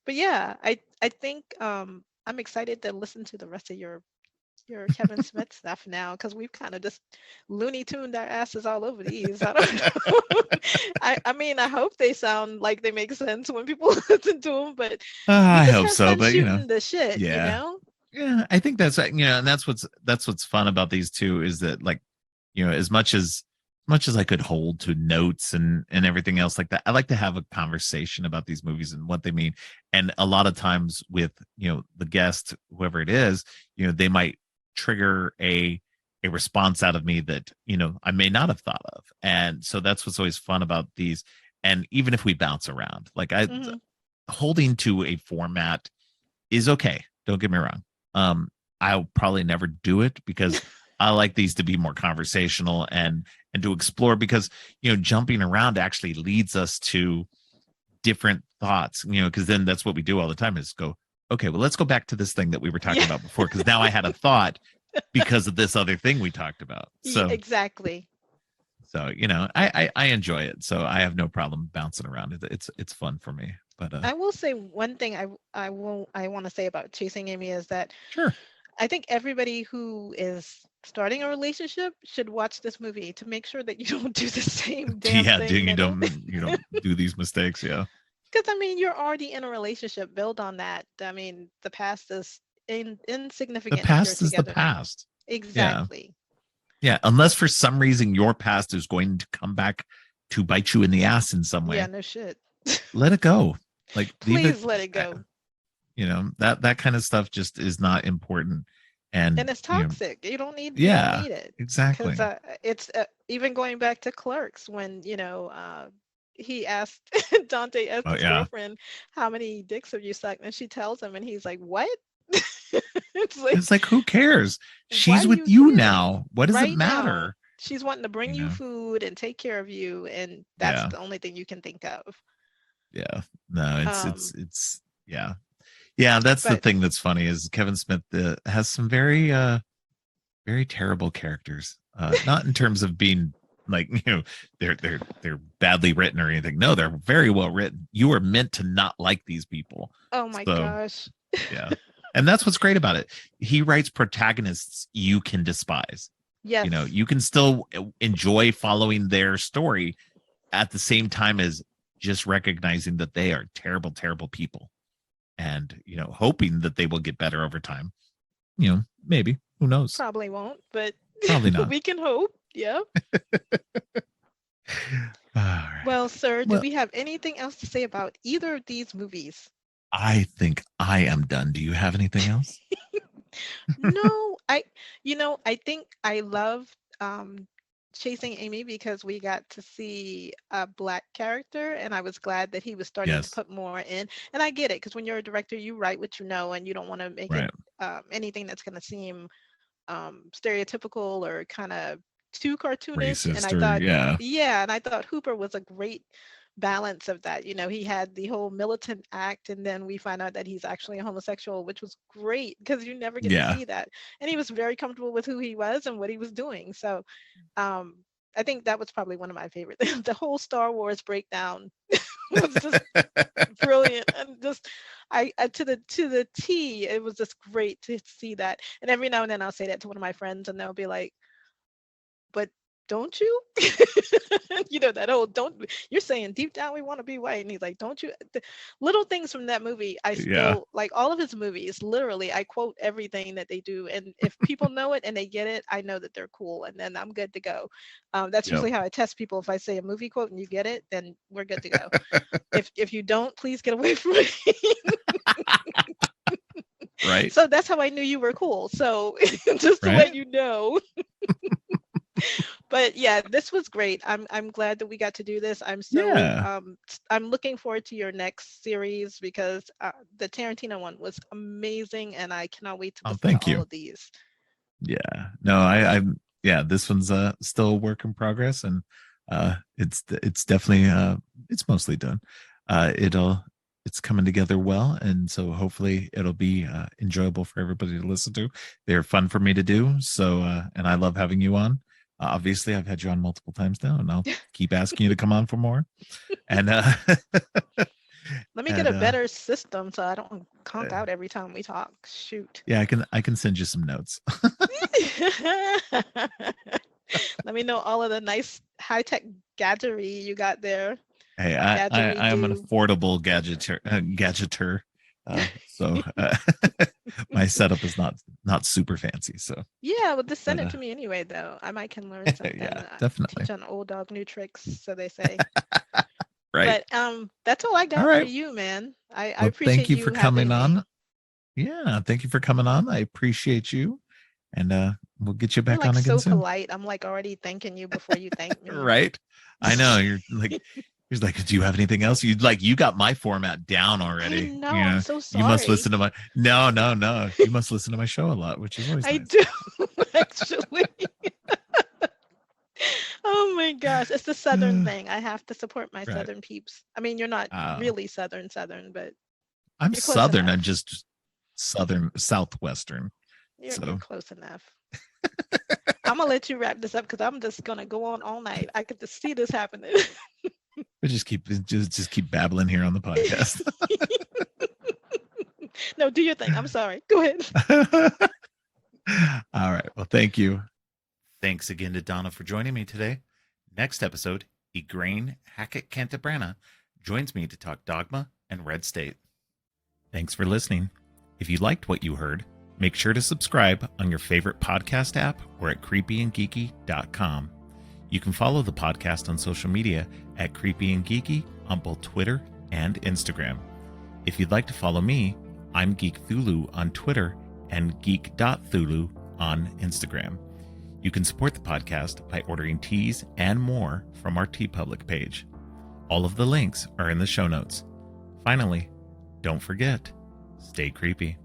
but yeah, I think I'm excited to listen to the rest of your Kevin Smith stuff now because we've kind of just Looney Tuned our asses all over these. I don't know. I mean, I hope they sound like they make sense when people listen to them, but we I just hope have so, fun but shooting the shit, you yeah. know? Yeah, I think that's and that's what's fun about these two, is that, like, as much as I could hold to notes and everything else like that, I like to have a conversation about these movies and what they mean. And a lot of times with the guest, whoever it is, they might trigger a response out of me that I may not have thought of. And so that's what's always fun about these. And even if we bounce around, like, I Hmm. holding to a format is okay. Don't get me wrong. I'll probably never do it because I like these to be more conversational and to explore, because jumping around actually leads us to different thoughts. Because then that's what we do all the time, is go, okay, well, let's go back to this thing that we were talking Yeah, about before, because now I had a thought because of this other thing we talked about. yeah, So exactly. I enjoy it, so I have no problem bouncing around. It's fun for me. But I will say one thing I want to say about Chasing Amy is that sure. I think everybody who is starting a relationship should watch this movie to make sure that you don't do the same damn Yeah, thing doing, you that don't do these mistakes. Yeah. because I mean you're already in a relationship. Build on that. I mean the past is The insignificant if you're past is the together now. past. Yeah. Exactly. Yeah. Unless for some reason your past is going to come back to bite you in the ass in some Yeah, way, no shit. let it go. Like leave it. Please let it go. That kind of stuff just is not important. And And it's toxic. You don't need yeah, it because exactly. it's even going back to Clerks when he asked Dante asked Oh his yeah. girlfriend how many dicks have you sucked, and she tells him, and he's like, "What?" It's like, It's like, who cares? why She's do with you you care? now. What does it Right now, matter? she's wanting to bring You you know? food and take care of you, and that's Yeah. the only thing you can think of. Yeah. No, Um, it's yeah. Yeah, that's the but thing that's funny is Kevin Smith has some very terrible characters. Not in terms of being like, they're badly written or anything. No, they're very well written. You are meant to not like these people. oh my So gosh, yeah. And that's what's great about it. He writes protagonists you can despise. yes, You can still enjoy following their story at the same time as just recognizing that they are terrible, terrible people and, hoping that they will get better over time. Maybe. Who knows? probably won't, but Probably not. we can hope. Yeah. All right. Well, sir, do Well, we have anything else to say about either of these movies? I think I am done. Do you have anything else? No, I think I love um, Chasing Amy because we got to see a black character, and I was glad that he was starting to Yes. put more in. And I get it because when you're a director, you write what you know, and you don't want to make it Right. anything that's going to seem stereotypical or kind of too cartoonish. And Racist I or thought, yeah. yeah, and I thought Hooper was a great balance of that. He had the whole militant act, and then we find out that he's actually a homosexual, which was great because you never get to Yeah. see that. And he was very comfortable with who he was and what he was doing. So um, I think that was probably one of my favorite things. The whole Star Wars breakdown was just brilliant, and just I to the T. It was just great to see that. And every now and then I'll say that to one of my friends, and they'll be like, "But don't you?" That whole don't. You're saying deep down we want to be white, and he's like, "Don't you?" Little things from that movie, I Yeah. still like all of his movies. Literally, I quote everything that they do, and if people know it and they get it, I know that they're cool, and then I'm good to go. That's Yep. usually how I test people. If I say a movie quote and you get it, then we're good to go. If you don't, please get away from me. Right. So that's how I knew you were cool. So just to let Right. you know. But yeah, this was great. I'm glad that we got to do this. Yeah. I'm looking forward to your next series because the Tarantino one was amazing, and I cannot wait to Oh, listen to thank all you. of these. Yeah. No, I'm yeah, this one's still a work in progress and it's definitely it's mostly done. It's coming together well and so hopefully it'll be enjoyable for everybody to listen to. They're fun for me to do. So and I love having you on. Obviously I've had you on multiple times now and I'll keep asking you to come on for more. And Let me get and a better system so I don't conk out every time we talk. Shoot. yeah, I can send you some notes. Let me know all of the nice high-tech gadgetry you got there. Hey, I am an Gadgery-do. affordable gadgeter. So my setup is not super fancy. So, Yeah, well, just send but it to me anyway, though. I might can learn something. yeah, definitely. Teach an old dog new tricks, so they say. Right. But that's all I All got for right. you, man. I Well, thank appreciate you for you coming having me. on. Yeah, thank you for coming on. I appreciate you, and we'll get you You're back like on again so soon. polite. I'm like already thanking you before you thank me. Right. I know you're like. He's like, do you have anything else? You got my format down I already. know. I'm so You must sorry. listen to my no, no, no. You must listen to my show a lot, which is always I nice. do actually. Oh my gosh, it's the Southern thing. I have to support my Right. Southern peeps. I mean, you're not really Southern, but I'm you're close Southern. I'm enough. just Southern, Southwestern. You're So close enough. I'm gonna let you wrap this up because I'm just gonna go on all night. I could just see this happening. we just keep babbling here on the podcast. No, do your thing. I'm sorry. Go ahead. All right. Well, thank you. Thanks again to Donna for joining me today. Next episode, Igraine Hackett Cantabrana joins me to talk Dogma and Red State. Thanks for listening. If you liked what you heard, make sure to subscribe on your favorite podcast app or at creepyandgeeky.com. You can follow the podcast on social media at Creepy and Geeky on both Twitter and Instagram. If you'd like to follow me, I'm Geek Thulu on Twitter and geek.thulu on Instagram. You can support the podcast by ordering teas and more from our TeePublic page. All of the links are in the show notes. Finally, don't forget, stay creepy.